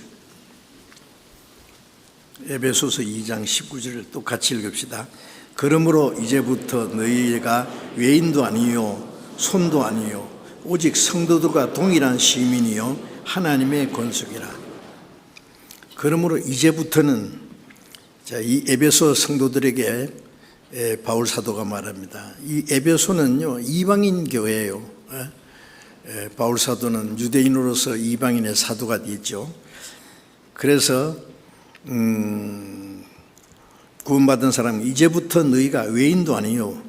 에베소서 2장 19절을 또 같이 읽읍시다. 그러므로 이제부터 너희가 외인도 아니요 손도 아니요 오직 성도들과 동일한 시민이요 하나님의 권속이라. 그러므로 이제부터는, 자, 이 에베소 성도들에게 바울 사도가 말합니다. 이 에베소는요 이방인 교회예요. 바울 사도는 유대인으로서 이방인의 사도가 되죠. 그래서 구원받은 사람은 이제부터 너희가 외인도 아니요,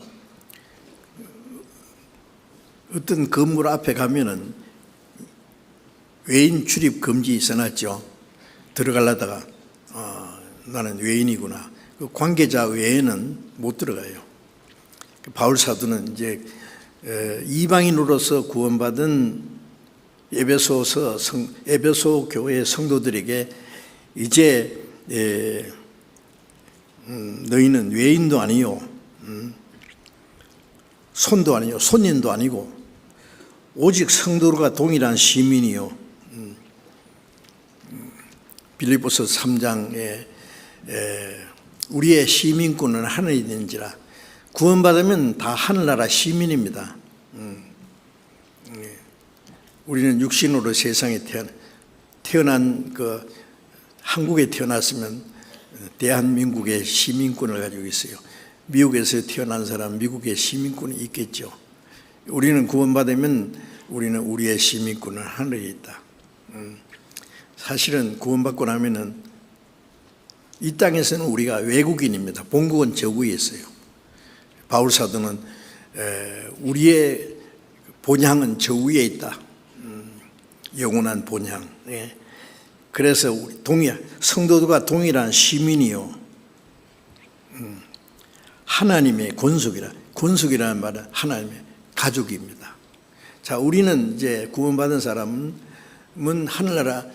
어떤 건물 앞에 가면은 외인 출입 금지 써놨죠. 들어가려다가 나는 외인이구나. 그 관계자 외에는 못 들어가요. 바울 사도는 이제 이방인으로서 구원받은 에베소 교회 성도들에게 이제 너희는 외인도 아니요 손도 아니요 손님도 아니고 오직 성도들과 동일한 시민이요. 빌립보서 3장에 우리의 시민권은 하늘에 있는지라. 구원받으면 다 하늘나라 시민입니다. 우리는 육신으로 세상에 태어난 그 한국에 태어났으면 대한민국의 시민권을 가지고 있어요. 미국에서 태어난 사람 미국의 시민권이 있겠죠. 우리는 구원받으면 우리는 우리의 시민권은 하늘에 있다. 사실은 구원받고 나면은 이 땅에서는 우리가 외국인입니다. 본국은 저 위에 있어요. 바울 사도는 우리의 본향은 저 위에 있다. 영원한 본향. 그래서 성도들과 동일한 시민이요 하나님의 권속이라. 권속이라는 말은 하나님의 가족입니다. 자, 우리는 이제 구원받은 사람은 하늘나라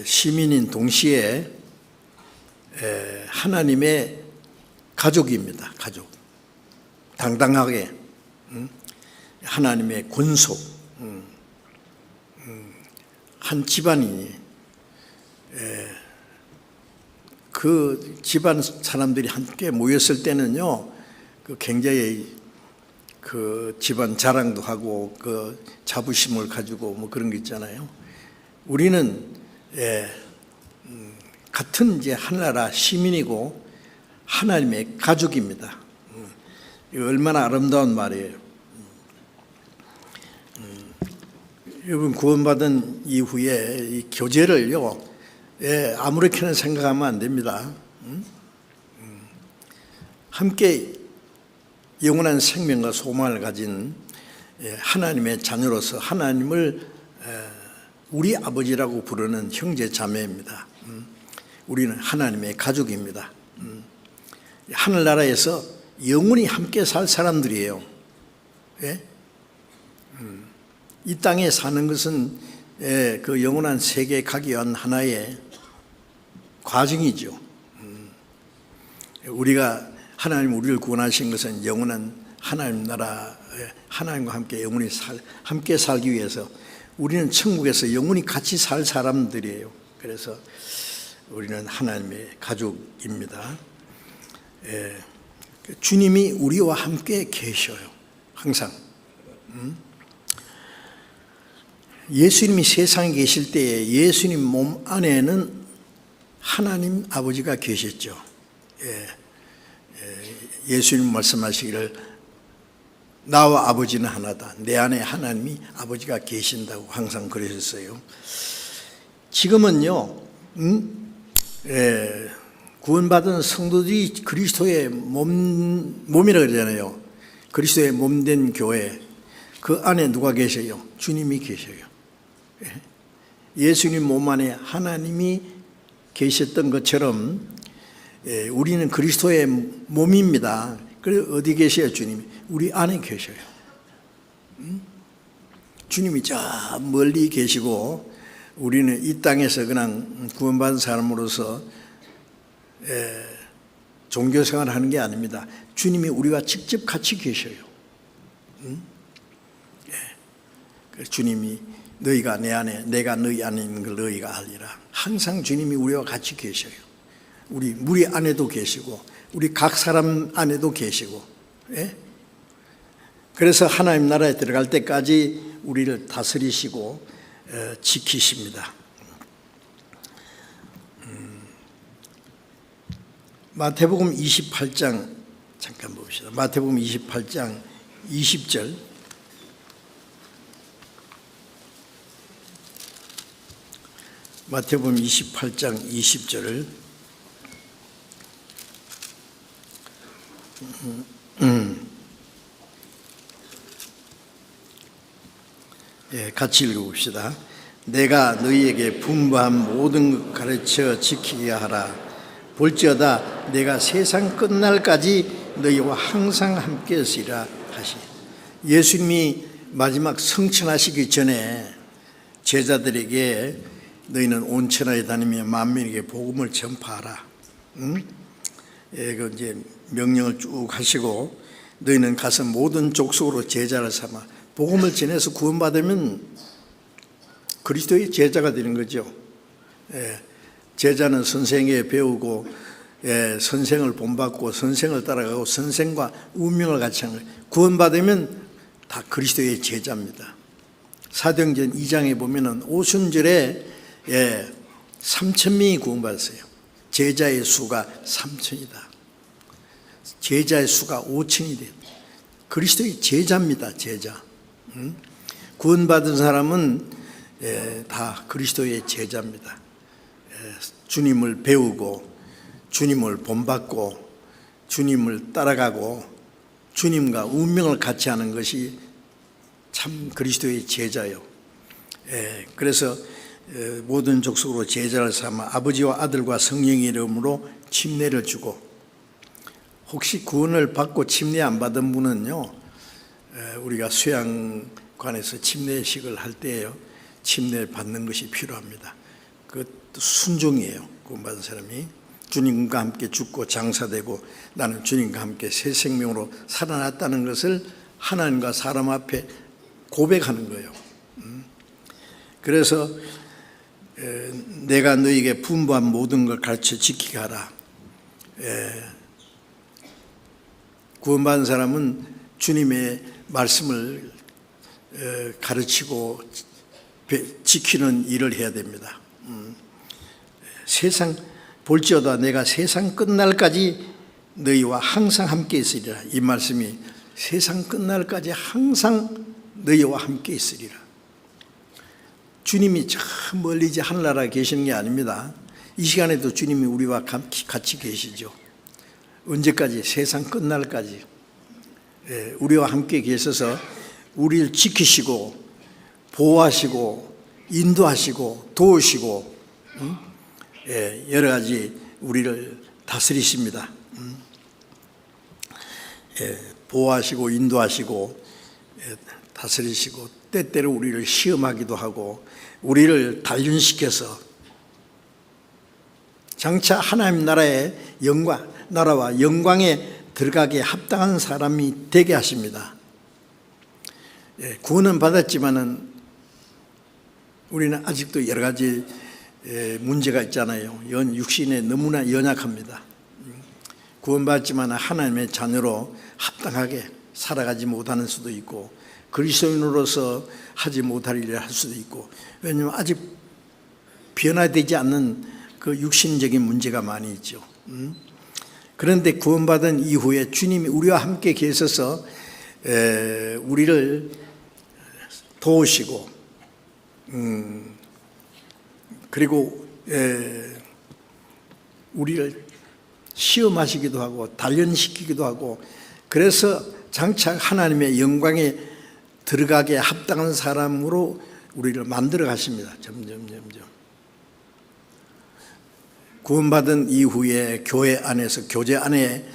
시민인 동시에 하나님의 가족입니다. 가족. 당당하게 하나님의 권속. 한 집안이 그 집안 사람들이 함께 모였을 때는요, 그 굉장히 그 집안 자랑도 하고 그 자부심을 가지고 뭐 그런 게 있잖아요. 우리는 같은 이제 하나나라 시민이고 하나님의 가족입니다. 이거 얼마나 아름다운 말이에요. 여러분 구원받은 이후에 이 교제를요, 아무렇게나 생각하면 안 됩니다. 함께 영원한 생명과 소망을 가진 하나님의 자녀로서 하나님을 우리 아버지라고 부르는 형제 자매입니다. 우리는 하나님의 가족입니다. 하늘나라에서 영원히 함께 살 사람들이에요. 이 땅에 사는 것은 그 영원한 세계에 가기 위한 하나의 과정이죠. 우리가 하나님 우리를 구원하신 것은 영원한 하나님 나라에 하나님과 함께 영원히 함께 살기 위해서 우리는 천국에서 영원히 같이 살 사람들이에요. 그래서 우리는 하나님의 가족입니다. 주님이 우리와 함께 계셔요. 항상. 예수님이 세상에 계실 때에 예수님 몸 안에는 하나님 아버지가 계셨죠. 예수님 말씀하시기를 나와 아버지는 하나다. 내 안에 하나님이 아버지가 계신다고 항상 그러셨어요. 지금은요, 구원받은 성도들이 그리스도의 몸이라고 그러잖아요. 그리스도의 몸된 교회, 그 안에 누가 계셔요? 주님이 계셔요. 예수님 몸 안에 하나님이 계셨던 것처럼 우리는 그리스도의 몸입니다. 그래서 어디 계셔요? 주님이 우리 안에 계셔요. 주님이 저 멀리 계시고 우리는 이 땅에서 그냥 구원받은 사람으로서 종교생활을 하는 게 아닙니다. 주님이 우리와 직접 같이 계셔요. 주님이 너희가 내 안에 내가 너희 안에 있는 걸 너희가 알리라. 항상 주님이 우리와 같이 계셔요. 우리 안에도 계시고 우리 각 사람 안에도 계시고. 그래서 하나님 나라에 들어갈 때까지 우리를 다스리시고 지키십니다. 마태복음 28장 잠깐 봅시다. 마태복음 28장 20절. 마태복음 28장 20절을 같이 읽어봅시다. 내가 너희에게 분부한 모든 것 가르쳐 지키게 하라. 볼지어다 내가 세상 끝날까지 너희와 항상 함께 있으리라 하시. 예수님이 마지막 성천하시기 전에 제자들에게 너희는 온 천하에 다니며 만민에게 복음을 전파하라. 그 이제 명령을 쭉 하시고 너희는 가서 모든 족속으로 제자를 삼아 복음을 전해서 구원받으면 그리스도의 제자가 되는 거죠. 제자는 선생에게 배우고 선생을 본받고 선생을 따라가고 선생과 운명을 같이 하는 거예요. 구원받으면 다 그리스도의 제자입니다. 사도행전 2장에 보면은 오순절에 3,000명이 구원받았어요. 제자의 수가 3,000이다. 제자의 수가 5,000이 돼요. 그리스도의 제자입니다. 제자. 구원받은 사람은 다 그리스도의 제자입니다. 주님을 배우고 주님을 본받고 주님을 따라가고 주님과 운명을 같이 하는 것이 참 그리스도의 제자요. 그래서 모든 족속으로 제자를 삼아 아버지와 아들과 성령의 이름으로 침례를 주고, 혹시 구원을 받고 침례 안 받은 분은요, 우리가 수양관에서 침례식을 할 때에요, 침례 받는 것이 필요합니다. 그것도 순종이에요. 구원받은 사람이 주님과 함께 죽고 장사되고 나는 주님과 함께 새 생명으로 살아났다는 것을 하나님과 사람 앞에 고백하는 거예요. 그래서 내가 너희에게 분부한 모든 걸 가르쳐 지키게 하라. 구원받은 사람은 주님의 말씀을 가르치고 지키는 일을 해야 됩니다. 세상 볼지어다 내가 세상 끝날까지 너희와 항상 함께 있으리라. 이 말씀이 세상 끝날까지 항상 너희와 함께 있으리라. 주님이 저 멀리 하늘나라에 계시는 게 아닙니다. 이 시간에도 주님이 우리와 같이 계시죠. 언제까지? 세상 끝날까지 우리와 함께 계셔서 우리를 지키시고 보호하시고 인도하시고 도우시고 여러 가지 우리를 다스리십니다. 보호하시고 인도하시고 다스리시고 때때로 우리를 시험하기도 하고 우리를 단련시켜서 장차 하나님 나라의 나라와 영광에 들어가기에 합당한 사람이 되게 하십니다. 구원은 받았지만은 우리는 아직도 여러 가지 문제가 있잖아요. 육신에 너무나 연약합니다. 구원받지만 하나님의 자녀로 합당하게 살아가지 못하는 수도 있고, 그리스도인으로서 하지 못할 일을 할 수도 있고, 왜냐하면 아직 변화되지 않는 그 육신적인 문제가 많이 있죠. 그런데 구원받은 이후에 주님이 우리와 함께 계셔서 우리를 도우시고, 그리고 우리를 시험하시기도 하고 단련시키기도 하고, 그래서 장차 하나님의 영광에 들어가게 합당한 사람으로 우리를 만들어 가십니다. 점점 구원받은 이후에 교회 안에서, 교제 안에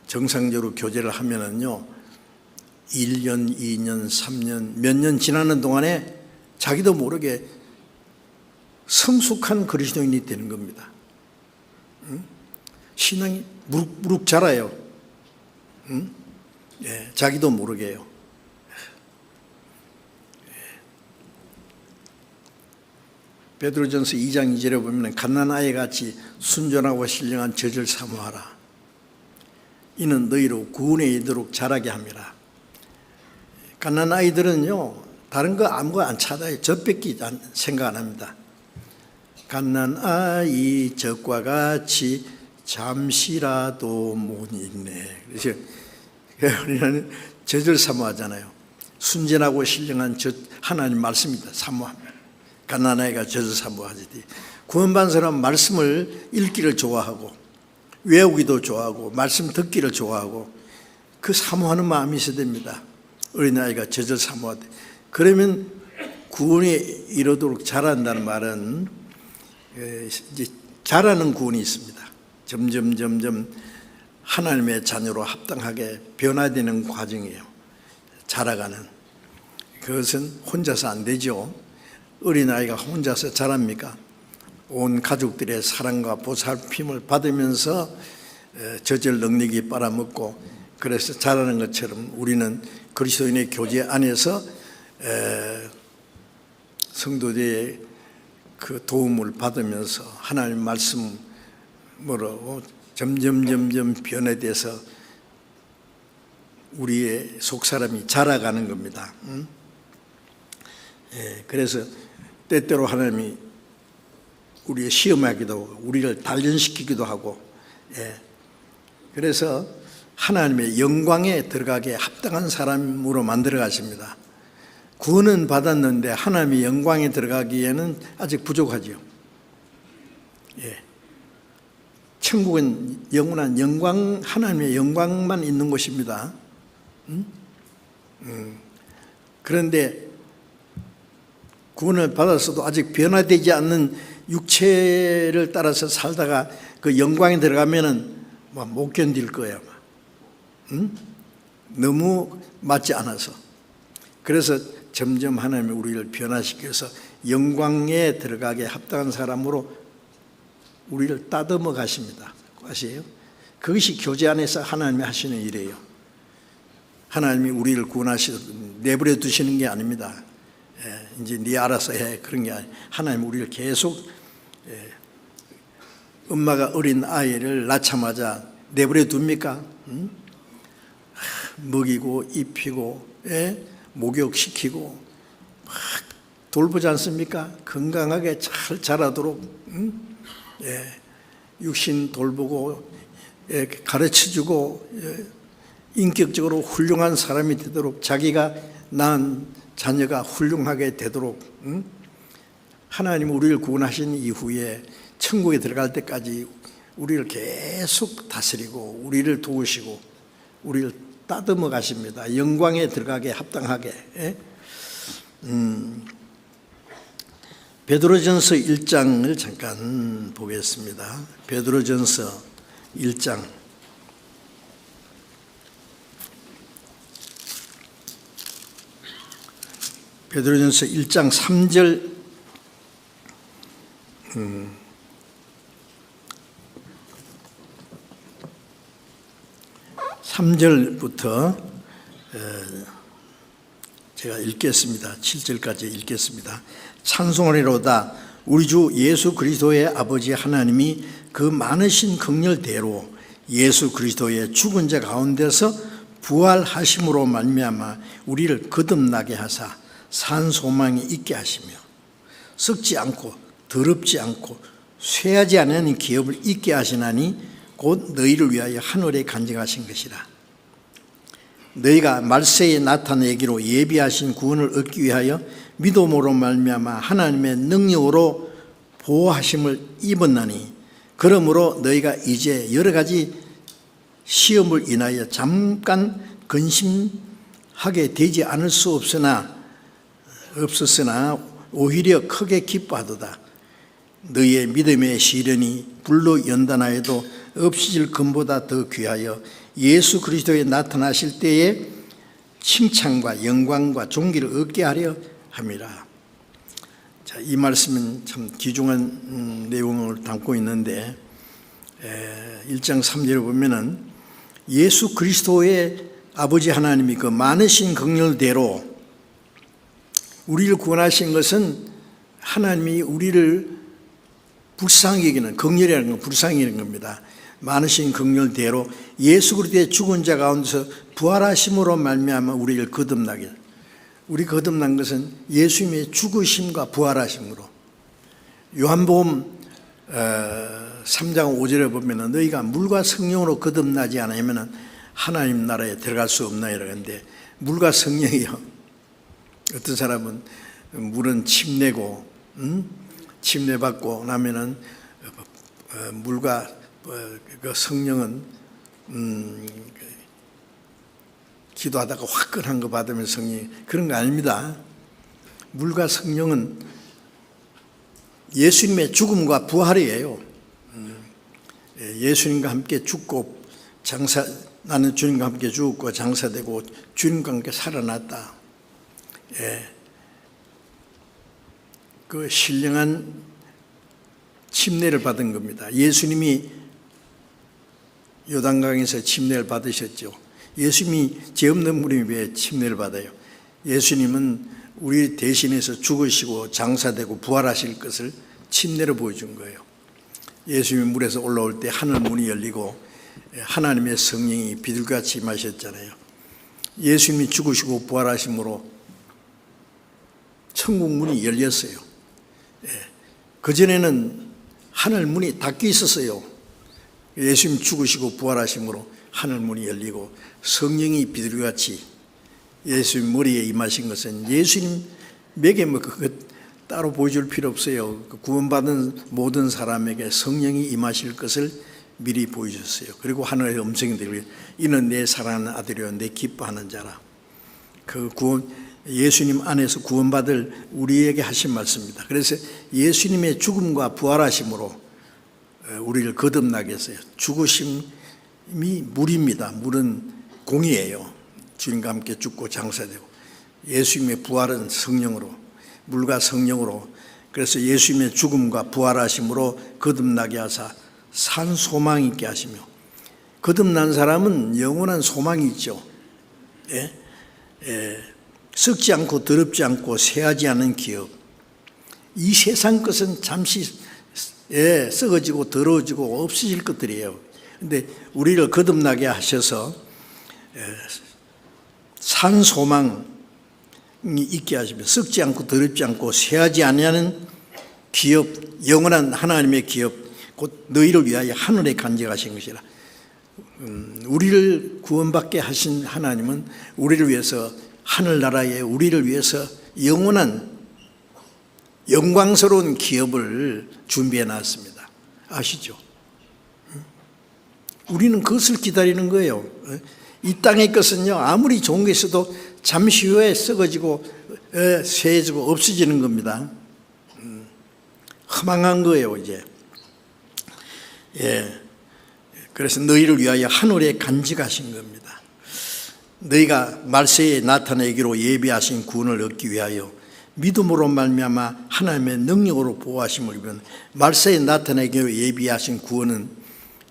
정상적으로 교제를 하면은요, 1년, 2년, 3년, 몇 년 지나는 동안에 자기도 모르게 성숙한 그리스도인이 되는 겁니다. 신앙이 무룩무룩 자라요. 자기도 모르게요. 베드로전서 2장 2절에 보면 갓난아이 같이 순전하고 신령한 젖을 사모하라. 이는 너희로 구원에 이르도록 자라게 함이라. 갓난아이들은요, 다른 거 아무거 안 찾아요. 젖밖에 생각 안 합니다. 갓난아이 젖과 같이 잠시라도 못 있네. 그래서 우리는 젖을 사모하잖아요. 순전하고 신령한 젖, 하나님 말씀입니다. 사모합니다. 갓난아이가 젖을 사모하듯이 구원받은 사람은 말씀을 읽기를 좋아하고 외우기도 좋아하고 말씀 듣기를 좋아하고 그 사모하는 마음이 있어야 됩니다. 어린아이가 젖을 사모하듯. 그러면 구원에 이르도록 자란다는 말은 이제 자라는 구원이 있습니다. 점점 하나님의 자녀로 합당하게 변화되는 과정이에요. 자라가는. 그것은 혼자서 안 되죠. 어린아이가 혼자서 자랍니까? 온 가족들의 사랑과 보살핌을 받으면서 젖을 넉넉히 빨아먹고 그래서 자라는 것처럼 우리는 그리스도인의 교제 안에서 성도들의 그 도움을 받으면서 하나님 말씀으로 점점 변화돼서 우리의 속사람이 자라가는 겁니다. 그래서 때때로 하나님이 우리의 시험하기도 하고 우리를 단련시키기도 하고, 그래서 하나님의 영광에 들어가게 합당한 사람으로 만들어 가십니다. 구원은 받았는데 하나님의 영광에 들어가기에는 아직 부족하죠. 천국은 영원한 영광, 하나님의 영광만 있는 곳입니다. 그런데 구원을 받았어도 아직 변화되지 않는 육체를 따라서 살다가 그 영광에 들어가면은 못 견딜 거예요. 너무 맞지 않아서. 그래서 점점 하나님이 우리를 변화시켜서 영광에 들어가게 합당한 사람으로 우리를 따듬어 가십니다. 아시에요? 그것이 교제 안에서 하나님이 하시는 일이에요. 하나님이 우리를 구원하시고 내버려 두시는 게 아닙니다. 이제 네 알아서 해 그런 게 아니에요. 하나님 우리를 계속 엄마가 어린 아이를 낳자마자 내버려 둡니까? 먹이고 입히고 목욕시키고 막 돌보지 않습니까? 건강하게 잘 자라도록 육신 돌보고 가르쳐주고 인격적으로 훌륭한 사람이 되도록 자기가 낳은 자녀가 훌륭하게 되도록 하나님 우리를 구원하신 이후에 천국에 들어갈 때까지 우리를 계속 다스리고 우리를 도우시고 우리를 따듬어 가십니다. 영광에 들어가게 합당하게. 베드로전서 1장을 잠깐 보겠습니다. 베드로전서 1장. 베드로전서 1장 3절 3절부터 제가 읽겠습니다. 7절까지 읽겠습니다. 찬송하리로다. 우리 주 예수 그리스도의 아버지 하나님이 그 많으신 긍휼대로 예수 그리스도의 죽은 자 가운데서 부활하심으로 말미암아 우리를 거듭나게 하사 산 소망이 있게 하시며 썩지 않고 더럽지 않고 쇠하지 않은 기업을 있게 하시나니 곧 너희를 위하여 하늘에 간직하신 것이라. 너희가 말세에 나타내기로 예비하신 구원을 얻기 위하여 믿음으로 말미암아 하나님의 능력으로 보호하심을 입었나니 그러므로 너희가 이제 여러 가지 시험을 인하여 잠깐 근심하게 되지 않을 수 없었으나 오히려 크게 기뻐하도다. 너희의 믿음의 시련이 불로 연단하여도 없어질 금보다 더 귀하여 예수 그리스도에 나타나실 때에 칭찬과 영광과 존귀를 얻게 하려 함이라. 자, 이 말씀은 참 귀중한 내용을 담고 있는데 1장 3절을 보면은 예수 그리스도의 아버지 하나님이 그 많으신 긍휼대로 우리를 구원하신 것은 하나님이 우리를 불쌍히 여기는, 긍휼이라는 건 불쌍히 여기는 겁니다. 많으신 긍휼대로 예수 그리스도의 죽은 자 가운데서 부활하심으로 말미암아 우리를 거듭나게, 우리 거듭난 것은 예수님의 죽으심과 부활하심으로. 요한복음 3장 5절에 보면 너희가 물과 성령으로 거듭나지 않으면 하나님 나라에 들어갈 수 없나 이러는데, 물과 성령이요, 어떤 사람은 물은 침내고 침례받고 나면은 물과 그 성령은 기도하다가 화끈한 거 받으면 성령이, 그런 거 아닙니다. 물과 성령은 예수님의 죽음과 부활이에요. 예수님과 함께 죽고 나는 주님과 함께 죽고 장사되고 주님과 함께 살아났다. 그 신령한 침례를 받은 겁니다. 예수님이 요단강에서 침례를 받으셨죠. 예수님이 죄 없는 분이 왜 침례를 받아요? 예수님은 우리 대신해서 죽으시고 장사되고 부활하실 것을 침례로 보여준 거예요. 예수님이 물에서 올라올 때 하늘 문이 열리고 하나님의 성령이 비둘기같이 임하셨잖아요. 예수님이 죽으시고 부활하심으로 천국 문이 열렸어요. 그전에는 하늘 문이 닫혀 있었어요. 예수님 죽으시고 부활하심으로 하늘 문이 열리고 성령이 비둘기같이 예수님 머리에 임하신 것은 예수님에게 그것 따로 보여줄 필요 없어요. 구원받은 모든 사람에게 성령이 임하실 것을 미리 보여줬어요. 그리고 하늘의 음성이 들리고 이는 내 사랑하는 아들이요 내 기뻐하는 자라. 그 구원, 예수님 안에서 구원받을 우리에게 하신 말씀입니다. 그래서 예수님의 죽음과 부활하심으로 우리를 거듭나게 했어요. 죽으심이 물입니다. 물은 공이에요. 주님과 함께 죽고 장사되고, 예수님의 부활은 성령으로, 물과 성령으로. 그래서 예수님의 죽음과 부활하심으로 거듭나게 하사 산 소망 있게 하시며, 거듭난 사람은 영원한 소망이 있죠. 썩지 않고 더럽지 않고 쇠하지 않은 기업. 이 세상 것은 잠시 썩어지고 더러워지고 없어질 것들이에요. 그런데 우리를 거듭나게 하셔서 산 소망이 있게 하시며 썩지 않고 더럽지 않고 쇠하지 아니하는 기업, 영원한 하나님의 기업, 곧 너희를 위하여 하늘에 간직하신 것이라. 우리를 구원받게 하신 하나님은 우리를 위해서 하늘나라에 우리를 위해서 영원한 영광스러운 기업을 준비해 놨습니다. 아시죠? 우리는 그것을 기다리는 거예요. 이 땅의 것은요, 아무리 좋은 게 있어도 잠시 후에 썩어지고 쇠해지고 없어지는 겁니다. 허망한 거예요, 이제. 그래서 너희를 위하여 하늘에 간직하신 겁니다. 너희가 말세에 나타내기로 예비하신 구원을 얻기 위하여 믿음으로 말미암아 하나님의 능력으로 보호하심을 입은, 말세에 나타내기로 예비하신 구원은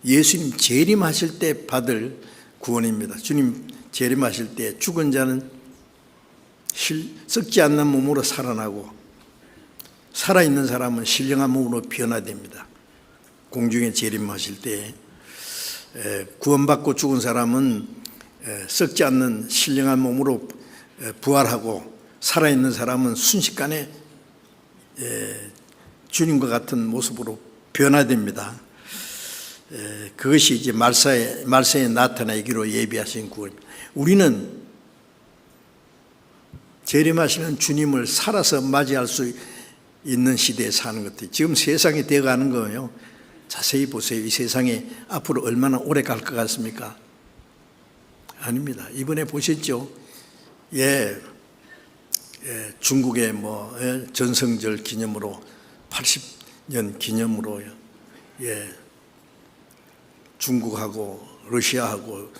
예수님 재림하실 때 받을 구원입니다. 주님 재림하실 때 죽은 자는 썩지 않는 몸으로 살아나고 살아있는 사람은 신령한 몸으로 변화됩니다. 공중에 재림하실 때 구원받고 죽은 사람은 썩지 않는 신령한 몸으로 부활하고 살아있는 사람은 순식간에 주님과 같은 모습으로 변화됩니다. 그것이 이제 말세에 나타나기로 예비하신 구원입니다. 우리는 재림하시는 주님을 살아서 맞이할 수 있는 시대에 사는 것들, 지금 세상이 되어가는 거예요. 자세히 보세요. 이 세상에 앞으로 얼마나 오래 갈 것 같습니까? 아닙니다. 이번에 보셨죠? 중국의 전성절 기념으로 80년 기념으로 중국하고 러시아하고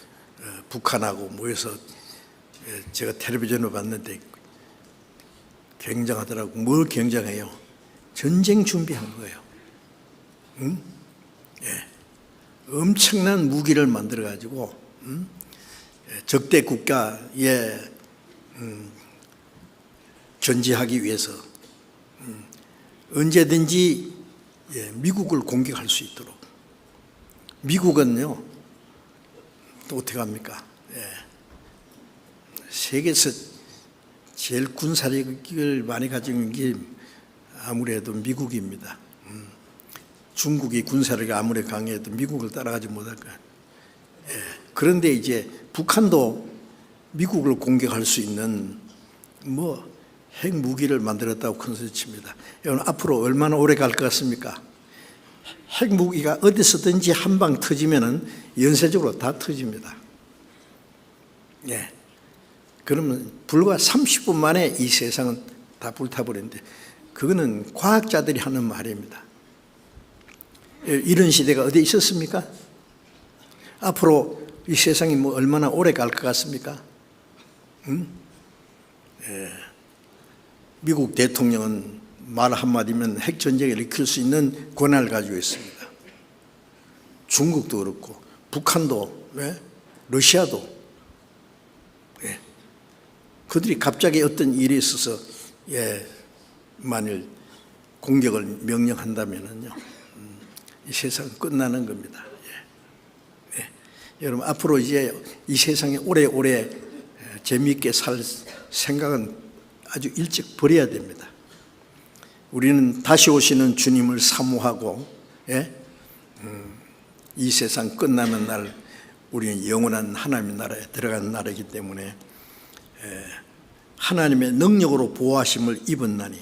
북한하고 모여서 제가 텔레비전을 봤는데 굉장하더라고. 뭘 굉장해요? 전쟁 준비한 거예요. 응? 엄청난 무기를 만들어 가지고 적대 국가에 견제하기 위해서 언제든지 미국을 공격할 수 있도록. 미국은요 또 어떻게 합니까? 세계에서 제일 군사력을 많이 가진 게 아무래도 미국입니다. 중국이 군사력이 아무리 강해도 미국을 따라가지 못할 거예요. 그런데 이제 북한도 미국을 공격할 수 있는 핵무기를 만들었다고 큰소리칩니다. 여러분 앞으로 얼마나 오래 갈 것 같습니까? 핵무기가 어디서든지 한 방 터지면은 연쇄적으로 다 터집니다. 그러면 불과 30분 만에 이 세상은 다 불타버리는데 그거는 과학자들이 하는 말입니다. 이런 시대가 어디 있었습니까? 앞으로 이 세상이 얼마나 오래 갈 것 같습니까? 미국 대통령은 말 한마디면 핵전쟁을 일으킬 수 있는 권한을 가지고 있습니다. 중국도 그렇고 북한도 러시아도 그들이 갑자기 어떤 일이 있어서 만일 공격을 명령한다면은요 이 세상은 끝나는 겁니다. 여러분 앞으로 이제 이 세상에 오래오래 재미있게 살 생각은 아주 일찍 버려야 됩니다. 우리는 다시 오시는 주님을 사모하고 이 세상 끝나는 날 우리는 영원한 하나님의 나라에 들어가는 날이기 때문에 하나님의 능력으로 보호하심을 입었나니,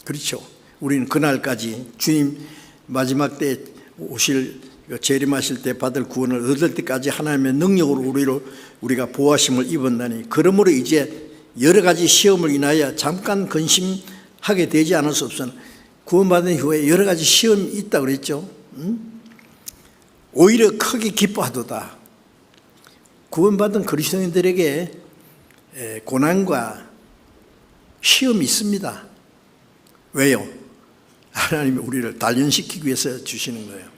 그렇죠? 우리는 그날까지 주님 마지막 때 오실 재림하실 때 받을 구원을 얻을 때까지 하나님의 능력으로 우리가 보호하심을 입었나니, 그러므로 이제 여러 가지 시험을 인하여 잠깐 근심하게 되지 않을 수 없으나 구원받은 후에 여러 가지 시험이 있다고 그랬죠. 오히려 크게 기뻐하도다. 구원받은 그리스도인들에게 고난과 시험이 있습니다. 왜요? 하나님이 우리를 단련시키기 위해서 주시는 거예요.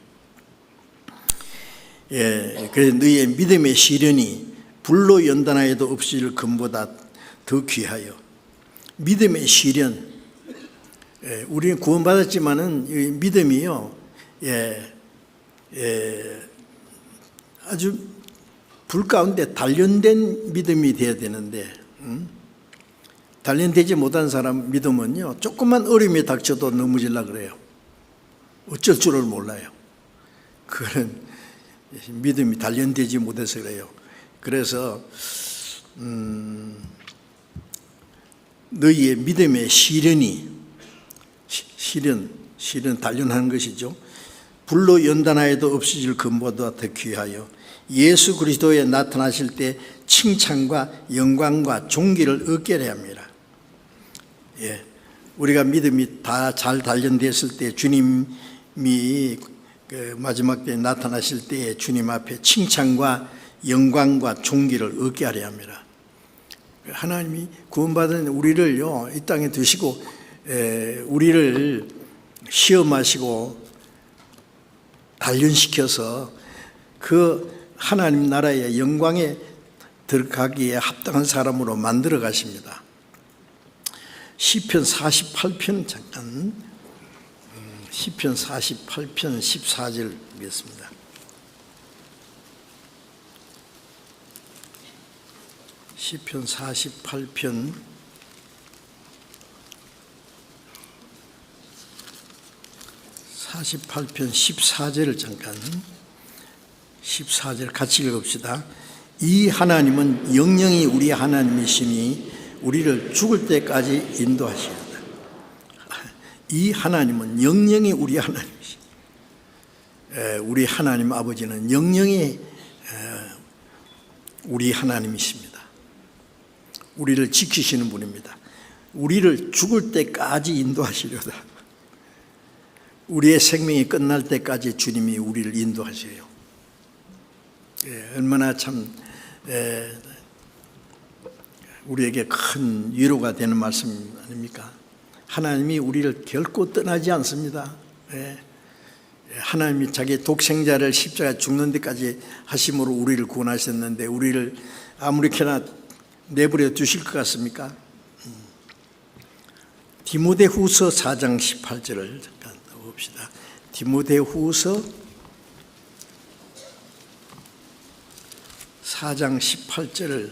그래서 너희의 믿음의 시련이 불로 연단하여도 없을 금보다 더 귀하여. 믿음의 시련. 우리는 구원받았지만은 이 믿음이요, 아주 불 가운데 단련된 믿음이 되어야 되는데, 단련되지 못한 사람 믿음은요, 조금만 어려움이 닥쳐도 넘어지려고 그래요. 어쩔 줄을 몰라요. 그런 믿음이 단련되지 못해서 그래요. 그래서 너희의 믿음의 시련이, 시련 단련하는 것이죠. 불로 연단하여도 없어질 금보다 더 귀하여 예수 그리스도에 나타나실 때 칭찬과 영광과 존귀를 얻게 합니다. 우리가 믿음이 다 잘 단련됐을 때 주님이 마지막 때 나타나실 때 주님 앞에 칭찬과 영광과 존귀를 얻게 하려 합니다. 하나님이 구원받은 우리를요, 이 땅에 두시고 우리를 시험하시고 단련시켜서 그 하나님 나라의 영광에 들어가기에 합당한 사람으로 만들어 가십니다. 시편 48편 잠깐, 시편 48편 14절 보겠습니다. 시편 48편 14절을 잠깐, 14절 같이 읽읍시다. 이 하나님은 영영이 우리 하나님이시니 우리를 죽을 때까지 인도하시리다. 이 하나님은 영영이 우리 하나님이시니, 우리 하나님 아버지는 영영이 우리 하나님이십니다. 우리를 지키시는 분입니다. 우리를 죽을 때까지 인도하시려다. 우리의 생명이 끝날 때까지 주님이 우리를 인도하세요. 얼마나 참 우리에게 큰 위로가 되는 말씀 아닙니까? 하나님이 우리를 결코 떠나지 않습니다. 하나님이 자기 독생자를 십자가에 죽는 데까지 하심으로 우리를 구원하셨는데 우리를 아무렇게나 내버려 두실 것 같습니까? 디모데후서 4장 18절을 잠깐 봅시다. 디모데후서 4장 18절을,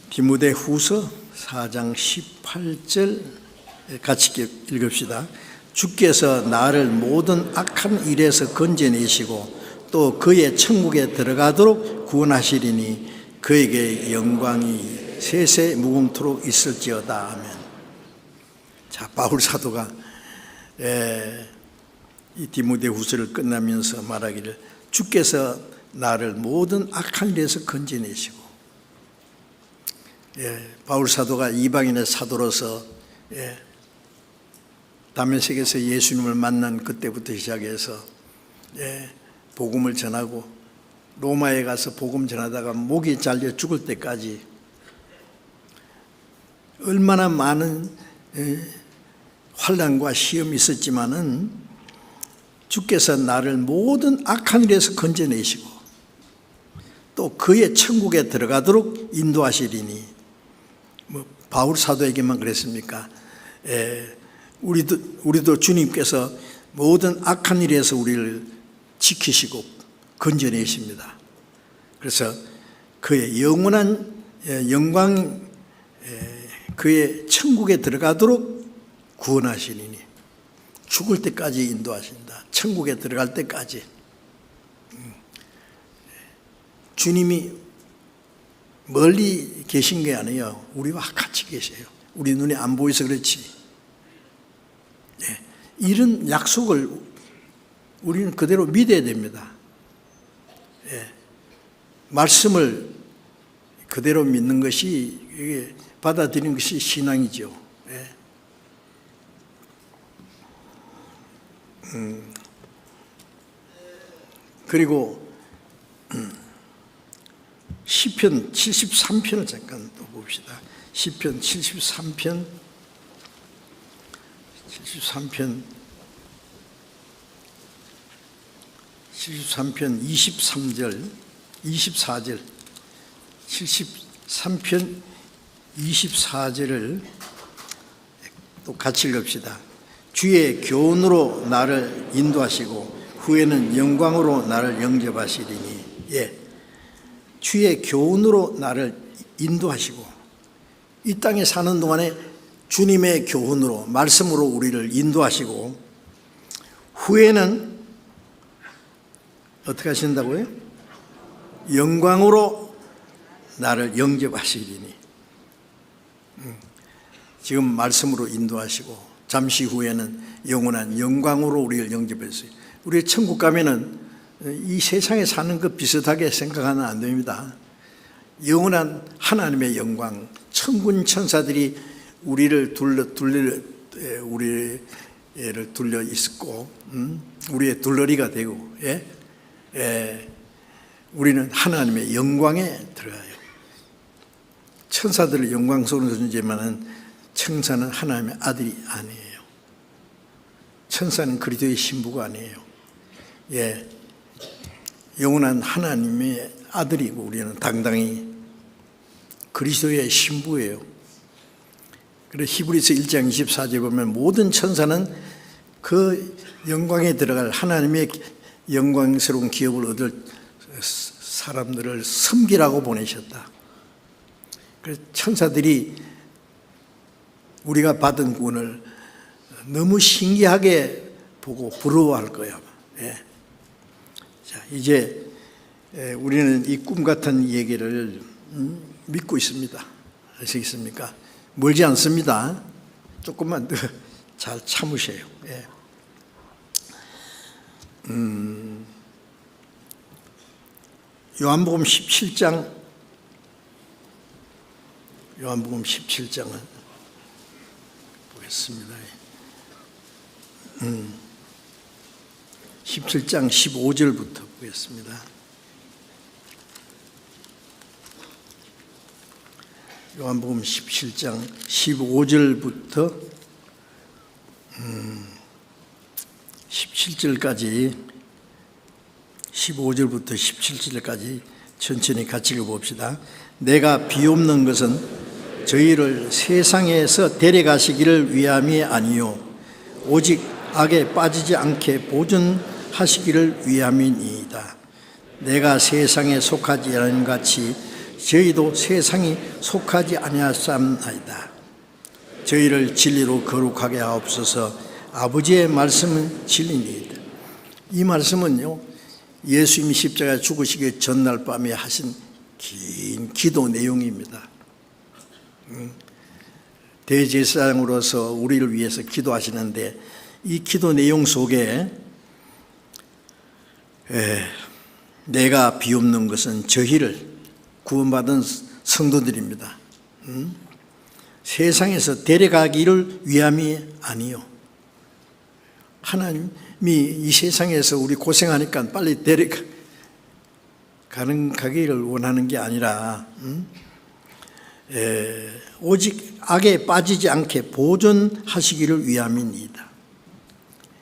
디모데후서 4장 18절 같이 읽읍시다. 주께서 나를 모든 악한 일에서 건져내시고 또 그의 천국에 들어가도록 구원하시리니 그에게 영광이 세세 무궁토록 있을지어다. 아멘. 자, 바울 사도가 이 디모데후서를 끝나면서 말하기를 주께서 나를 모든 악한 일에서 건져내시고, 바울 사도가 이방인의 사도로서 다메섹에서 예수님을 만난 그때부터 시작해서 복음을 전하고 로마에 가서 복음 전하다가 목이 잘려 죽을 때까지 얼마나 많은 환난과 시험이 있었지만은 주께서 나를 모든 악한 일에서 건져내시고 또 그의 천국에 들어가도록 인도하시리니, 뭐 바울 사도에게만 그랬습니까? 우리도 주님께서 모든 악한 일에서 우리를 지키시고 건져내십니다. 그래서 그의 영원한 영광, 그의 천국에 들어가도록 구원하시리니 죽을 때까지 인도하신다. 천국에 들어갈 때까지. 주님이 멀리 계신 게 아니에요. 우리와 같이 계세요. 우리 눈에 안 보여서 그렇지. 이런 약속을 우리는 그대로 믿어야 됩니다. 말씀을 그대로 믿는 것이, 받아들이는 것이 신앙이죠. 그리고 시편 73편을 잠깐 또 봅시다. 시편 73편 23편 24절 73편 24절을 또 같이 읽읍시다. 주의 교훈으로 나를 인도하시고 후에는 영광으로 나를 영접하시리니. 주의 교훈으로 나를 인도하시고, 이 땅에 사는 동안에 주님의 교훈으로, 말씀으로 우리를 인도하시고 후에는 어떻게 하신다고요? 영광으로 나를 영접하시리니. 지금 말씀으로 인도하시고 잠시 후에는 영원한 영광으로 우리를 영접했어요. 우리 천국 가면은 이 세상에 사는 것 비슷하게 생각하면 안 됩니다. 영원한 하나님의 영광, 천군 천사들이 우리를 둘러 있고, 우리의 둘러리가 되고, 우리는 하나님의 영광에 들어가요. 천사들을 영광스러운 존재지만은 천사는 하나님의 아들이 아니에요. 천사는 그리스도의 신부가 아니에요. 영원한 하나님의 아들이고 우리는 당당히 그리스도의 신부예요. 그래서 히브리서 1장 24절에 보면 모든 천사는 그 영광에 들어갈 하나님의 영광스러운 기업을 얻을 사람들을 섬기라고 보내셨다. 그래서 천사들이 우리가 받은 구원을 너무 신기하게 보고 부러워할 거예요. 예. 자, 이제 우리는 이 꿈 같은 얘기를 믿고 있습니다. 아시겠습니까? 멀지 않습니다. 조금만 더 잘 참으세요. 예. 요한복음 17장은 17장 15절부터 보겠습니다. 요한복음 17장 15절부터 17절까지 15절부터 17절까지 천천히 같이 읽어봅시다. 내가 비옵는 것은 저희를 세상에서 데려가시기를 위함이 아니요 오직 악에 빠지지 않게 보존하시기를 위함이니이다. 내가 세상에 속하지 않은 같이 저희도 세상이 속하지 아니하사옵나이다. 저희를 진리로 거룩하게 하옵소서. 아버지의 말씀은 진리니이다. 이 말씀은요, 예수님이 십자가에 죽으시기 전날 밤에 하신 긴 기도 내용입니다. 대제사장으로서 우리를 위해서 기도하시는데 이 기도 내용 속에 내가 비옵는 것은 저희를 구원받은 성도들입니다. 세상에서 데려가기를 위함이 아니요. 하나님이 이 세상에서 우리 고생하니까 빨리 가기를 원하는 게 아니라 오직 악에 빠지지 않게 보존하시기를 위함이니이다.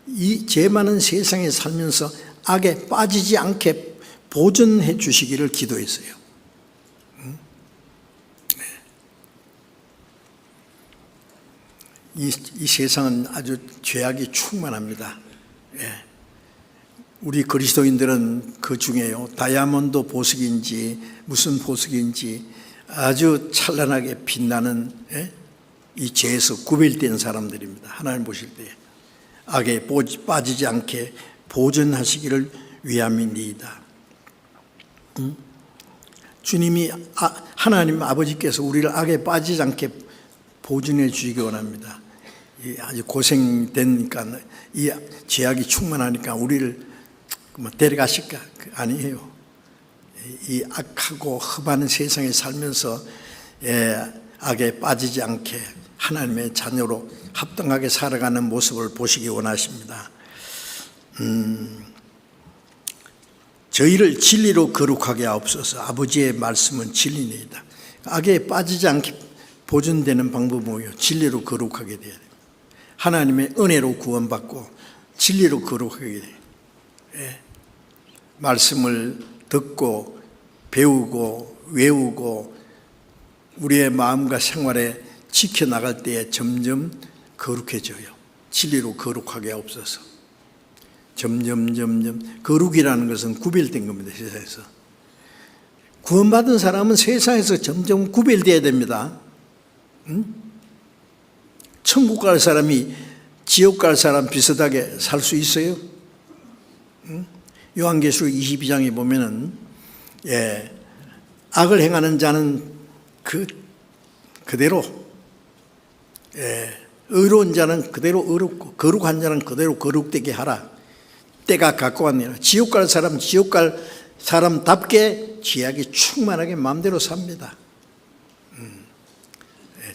이 죄 많은 세상에 살면서 악에 빠지지 않게 보존해 주시기를 기도했어요. 이 세상은 아주 죄악이 충만합니다. 우리 그리스도인들은 그 중에요, 다이아몬드 보석인지 무슨 보석인지 아주 찬란하게 빛나는 이 죄에서 구별된 사람들입니다. 하나님 보실 때 악에 빠지지 않게 보존하시기를 위함이니이다. 주님이 하나님 아버지께서 우리를 악에 빠지지 않게 보존해 주시기 원합니다. 아주 고생되니까 이 죄악이 충만하니까 우리를 데려가실까? 아니에요. 이 악하고 험한 세상에 살면서 악에 빠지지 않게 하나님의 자녀로 합당하게 살아가는 모습을 보시기 원하십니다. 저희를 진리로 거룩하게 하옵소서. 아버지의 말씀은 진리니이다. 악에 빠지지 않게 보존되는 방법은 뭐예요? 진리로 거룩하게 돼야 돼요. 하나님의 은혜로 구원받고 진리로 거룩하게 돼요. 말씀을 듣고 배우고 외우고 우리의 마음과 생활에 지켜나갈 때에 점점 거룩해져요. 진리로 거룩하게 하옵소서. 점점 거룩이라는 것은 구별된 겁니다. 세상에서 구원받은 사람은 세상에서 점점 구별돼야 됩니다. 천국 갈 사람이 지옥 갈 사람 비슷하게 살 수 있어요? 요한계시록 22장에 보면은 악을 행하는 자는 그대로 의로운 자는 그대로 의롭고 거룩한 자는 그대로 거룩되게 하라. 때가 가까웠느니라. 지옥 갈 사람 지옥 갈 사람답게 죄악이 충만하게 마음대로 삽니다.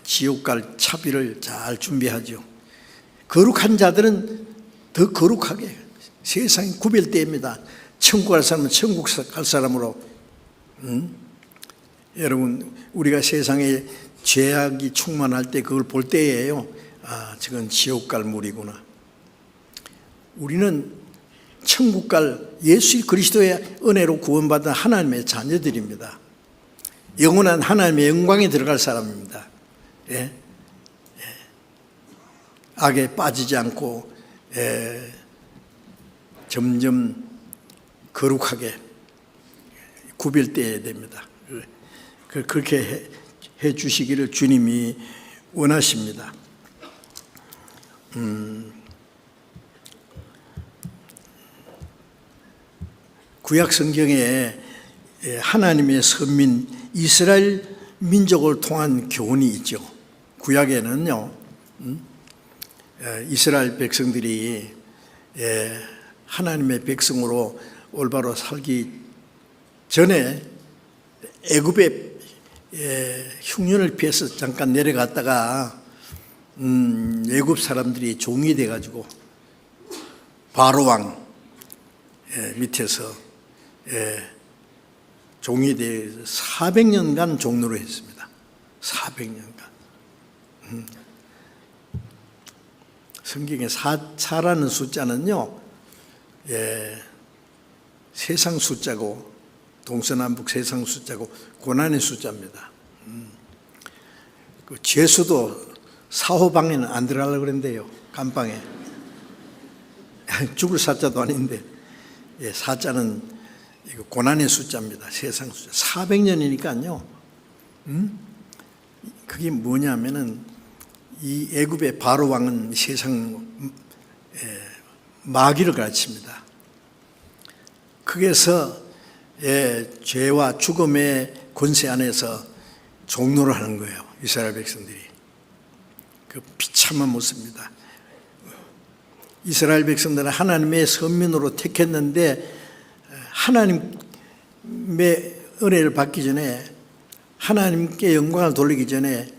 지옥 갈 차비를 잘 준비하죠. 거룩한 자들은 더 거룩하게 세상이 구별됩니다. 천국 갈 사람은 천국 갈 사람으로. 여러분, 우리가 세상에 죄악이 충만할 때 그걸 볼 때예요. 저건 지옥 갈 물이구나. 우리는 천국 갈 예수 그리스도의 은혜로 구원받은 하나님의 자녀들입니다. 영원한 하나님의 영광에 들어갈 사람입니다. 예? 악에 빠지지 않고 점점 거룩하게 구별되어야 됩니다. 그렇게 해 주시기를 주님이 원하십니다. 구약 성경에 하나님의 선민 이스라엘 민족을 통한 교훈이 있죠. 구약에는요, 이스라엘 백성들이 하나님의 백성으로 올바로 살기 전에 애굽의 흉년을 피해서 잠깐 내려갔다가 애굽 사람들이 종이 돼가지고 바로 왕 밑에서 종이 돼 400년간 종노를 했습니다. 400년간. 성경에 4라는 숫자는요, 세상 숫자고 동서남북 세상 숫자고 고난의 숫자입니다. 그 죄수도 사호방에는 안 들어가려고 그랬는데요. 감방에. 죽을 사자도 아닌데 사자는 고난의 숫자입니다. 세상 숫자. 400년이니까요. 그게 뭐냐면은 이 애굽의 바로 왕은 세상 마귀를 가르칩니다. 거기에서 죄와 죽음의 권세 안에서 종노를 하는 거예요. 이스라엘 백성들이. 그 비참한 모습입니다. 이스라엘 백성들은 하나님의 선민으로 택했는데 하나님의 은혜를 받기 전에 하나님께 영광을 돌리기 전에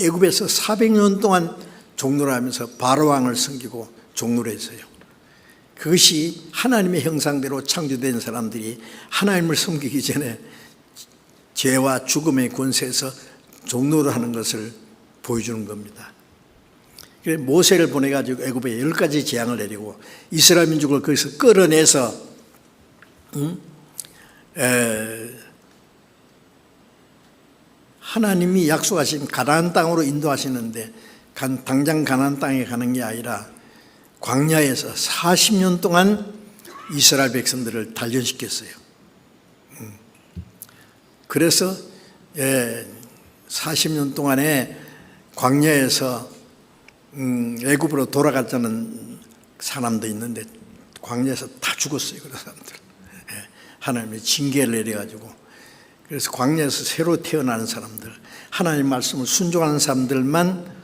애굽에서 400년 동안 종노를 하면서 바로왕을 섬기고 종노를 했어요. 그것이 하나님의 형상대로 창조된 사람들이 하나님을 섬기기 전에 죄와 죽음의 권세에서 종노를 하는 것을 보여주는 겁니다. 그래서 모세를 보내가지고 애굽에 10가지 재앙을 내리고 이스라엘 민족을 거기서 끌어내서 하나님이 약속하신 가나안 땅으로 인도하시는데 당장 가나안 땅에 가는 게 아니라 광야에서 40년 동안 이스라엘 백성들을 단련시켰어요. 그래서 40년 동안에 광야에서 애굽으로 돌아갔다는 사람도 있는데 광야에서 다 죽었어요. 그런 사람들. 하나님의 징계를 내려가지고. 그래서 광야에서 새로 태어나는 사람들, 하나님 말씀을 순종하는 사람들만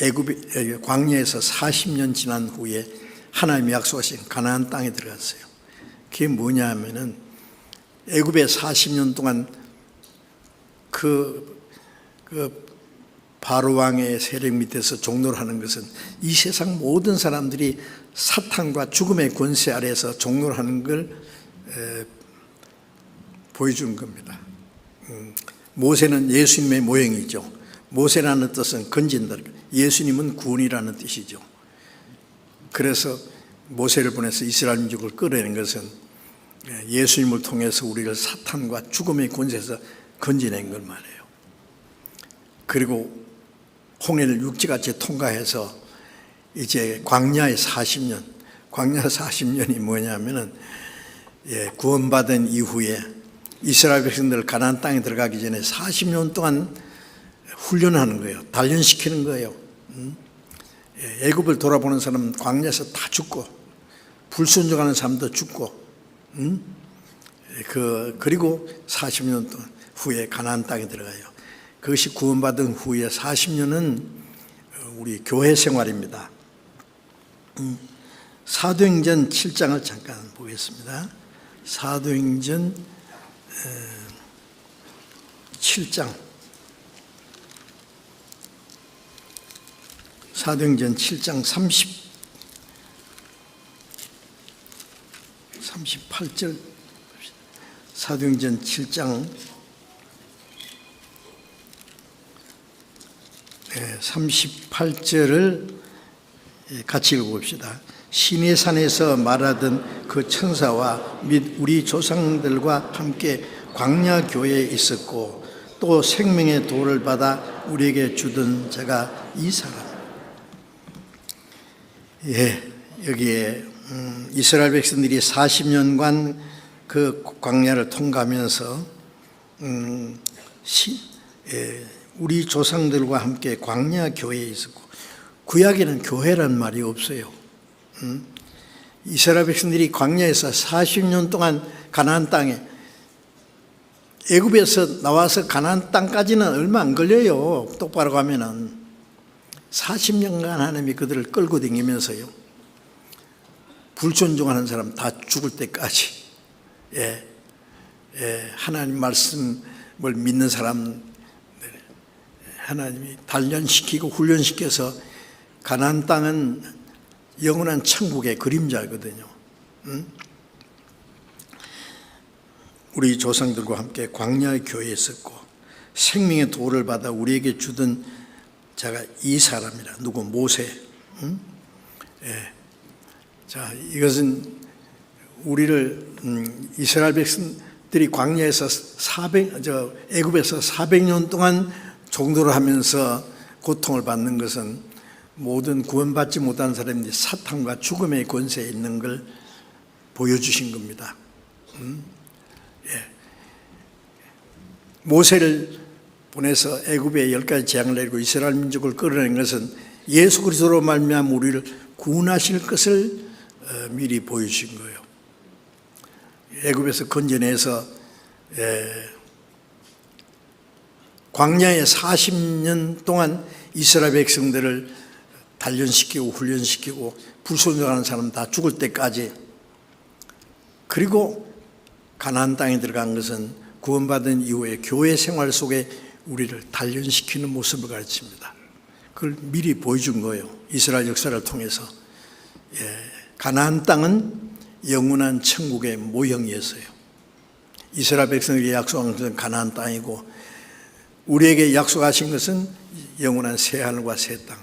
애굽 광야에서 40년 지난 후에 하나님이 약속하신 가나안 땅에 들어갔어요. 그게 뭐냐 하면은 애굽에 40년 동안 그 바로 왕의 세력 밑에서 종노를 하는 것은 이 세상 모든 사람들이 사탄과 죽음의 권세 아래에서 종노를 하는 걸 보여주는 겁니다. 모세는 예수님의 모형이죠. 모세라는 뜻은 건진다. 예수님은 구원이라는 뜻이죠. 그래서 모세를 보내서 이스라엘 민족을 끌어내는 것은 예수님을 통해서 우리를 사탄과 죽음의 권세에서 건져낸 걸 말해요. 그리고 홍해를 육지같이 통과해서 이제 광야의 40년, 광야 40년이 뭐냐면은 구원받은 이후에 이스라엘 백성들 가나안 땅에 들어가기 전에 40년 동안 훈련하는 거예요. 단련시키는 거예요. 애굽을 돌아보는 사람은 광야에서 다 죽고 불순종하는 사람도 죽고 그리고 40년 동안 후에 가나안 땅에 들어가요. 그것이 구원받은 후에 40년은 우리 교회 생활입니다. 사도행전 7장을 잠깐 보겠습니다. 사도행전 7장 사도행전 7장 38절 사도행전 7장 38절을 같이 읽어봅시다. 시내산에서 말하던 그 천사와 및 우리 조상들과 함께 광야 교회에 있었고 또 생명의 도를 받아 우리에게 주던 자가 이 사람. 여기에 이스라엘 백성들이 40년간 그 광야를 통과하면서 우리 조상들과 함께 광야 교회에 있었고, 구약에는 교회라는 말이 없어요. 이스라엘 백성들이 광야에서 40년 동안 가나안 땅에, 애굽에서 나와서 가나안 땅까지는 얼마 안 걸려요. 똑바로 가면은 40년간 하나님이 그들을 끌고 다니면서요, 불존중하는 사람 다 죽을 때까지 하나님 말씀을 믿는 사람 하나님이 단련시키고 훈련시켜서 가나안 땅은 영원한 천국의 그림자거든요. 우리 조상들과 함께 광야의 교회에 있었고 생명의 도를 받아 우리에게 주던 자가 이 사람이라. 누구? 모세. 자, 이것은 우리를 이스라엘 백성들이 광야에서 애굽에서 400년 동안 종도를 하면서 고통을 받는 것은 모든 구원받지 못한 사람들이 사탄과 죽음의 권세에 있는 걸 보여주신 겁니다. 모세를 보내서 애굽에 10가지 재앙을 내리고 이스라엘 민족을 끌어낸 것은 예수 그리스도로 말미암아 우리를 구원하실 것을 미리 보여주신 거예요. 애굽에서 건져내서 광야에 40년 동안 이스라엘 백성들을 단련시키고 훈련시키고 불순종하는 사람 다 죽을 때까지, 그리고 가나안 땅에 들어간 것은 구원받은 이후에 교회 생활 속에 우리를 단련시키는 모습을 가르칩니다. 그걸 미리 보여준 거예요. 이스라엘 역사를 통해서. 가나안 땅은 영원한 천국의 모형이었어요. 이스라엘 백성에게 약속한 것은 가나안 땅이고 우리에게 약속하신 것은 영원한 새하늘과 새 땅.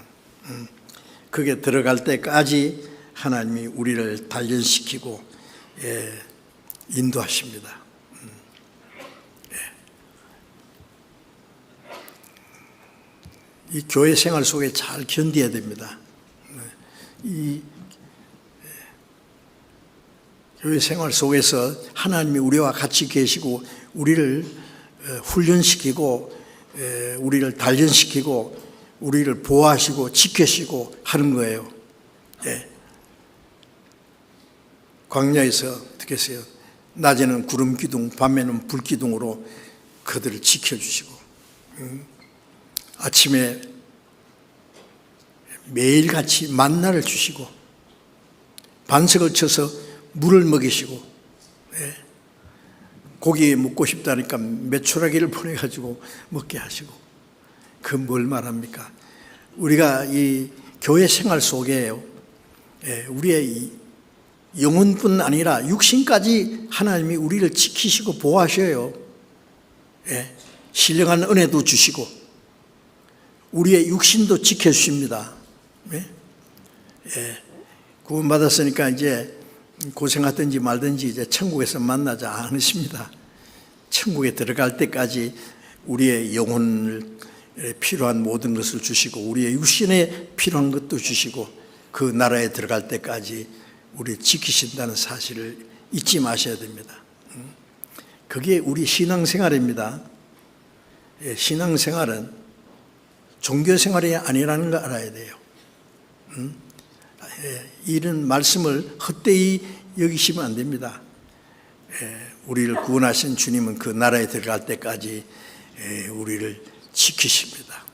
그게 들어갈 때까지 하나님이 우리를 단련시키고 인도하십니다. 이 교회 생활 속에 잘 견뎌야 됩니다. 이 교회 생활 속에서 하나님이 우리와 같이 계시고 우리를 훈련시키고 우리를 단련시키고 우리를 보호하시고 지키시고 하는 거예요. 광야에서 어떻게 했어요? 낮에는 구름 기둥, 밤에는 불 기둥으로 그들을 지켜주시고, 아침에 매일같이 만나를 주시고 반석을 쳐서 물을 먹이시고, 고기 먹고 싶다니까 메추라기를 보내가지고 먹게 하시고. 그 뭘 말합니까? 우리가 이 교회 생활 속에 우리의 영혼뿐 아니라 육신까지 하나님이 우리를 지키시고 보호하셔요. 신령한 은혜도 주시고 우리의 육신도 지켜주십니다. 구원받았으니까 이제 고생하든지 말든지 이제 천국에서 만나자 않으십니다. 천국에 들어갈 때까지 우리의 영혼을 필요한 모든 것을 주시고 우리의 육신에 필요한 것도 주시고 그 나라에 들어갈 때까지 우리를 지키신다는 사실을 잊지 마셔야 됩니다. 그게 우리 신앙생활입니다. 신앙생활은 종교생활이 아니라는 걸 알아야 돼요. 이런 말씀을 헛되이 여기시면 안 됩니다. 우리를 구원하신 주님은 그 나라에 들어갈 때까지 우리를 지키십니다.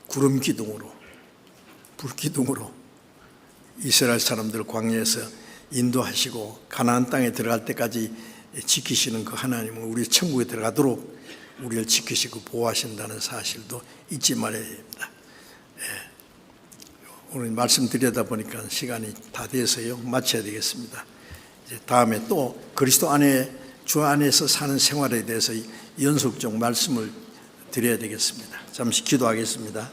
구름 기둥으로, 불 기둥으로 이스라엘 사람들 광야에서 인도하시고 가나안 땅에 들어갈 때까지 지키시는 그 하나님은 우리 천국에 들어가도록 우리를 지키시고 보호하신다는 사실도 잊지 말아야 됩니다. 오늘 말씀 드리다 보니까 시간이 다 돼서요 마쳐야 되겠습니다. 이제 다음에 또 그리스도 안에 주 안에서 사는 생활에 대해서 연속적 말씀을 드려야 되겠습니다. 잠시 기도하겠습니다.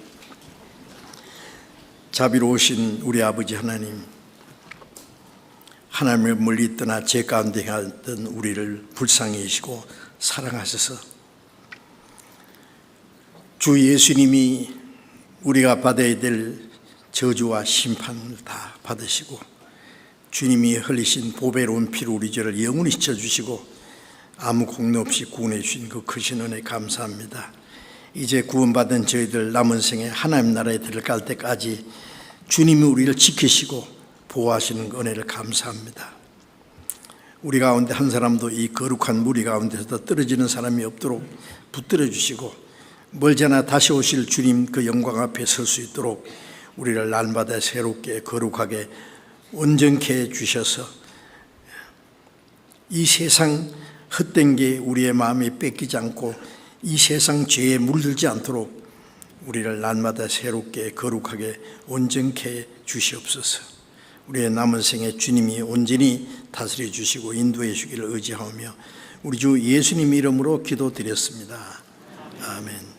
자비로우신 우리 아버지 하나님, 하나님을 멀리 떠나 죄 가운데 갔던 우리를 불쌍히 여기시고 사랑하셔서 주 예수님이 우리가 받아야 될 저주와 심판을 다 받으시고 주님이 흘리신 보배로운 피로 우리 죄를 영원히 씻어주시고 아무 공로 없이 구원해 주신 그 크신 은혜 감사합니다. 이제 구원받은 저희들 남은 생에 하나님 나라에 들어갈 때까지 주님이 우리를 지키시고 보호하시는 그 은혜를 감사합니다. 우리 가운데 한 사람도 이 거룩한 무리 가운데서 떨어지는 사람이 없도록 붙들어 주시고 멀지않아 다시 오실 주님 그 영광 앞에 설 수 있도록 우리를 날마다 새롭게 거룩하게 온전케 해 주셔서 이 세상 헛된 게 우리의 마음이 뺏기지 않고 이 세상 죄에 물들지 않도록 우리를 날마다 새롭게 거룩하게 온전케 해 주시옵소서. 우리의 남은 생에 주님이 온전히 다스려 주시고 인도해 주기를 의지하며 우리 주 예수님 이름으로 기도드렸습니다. 아멘.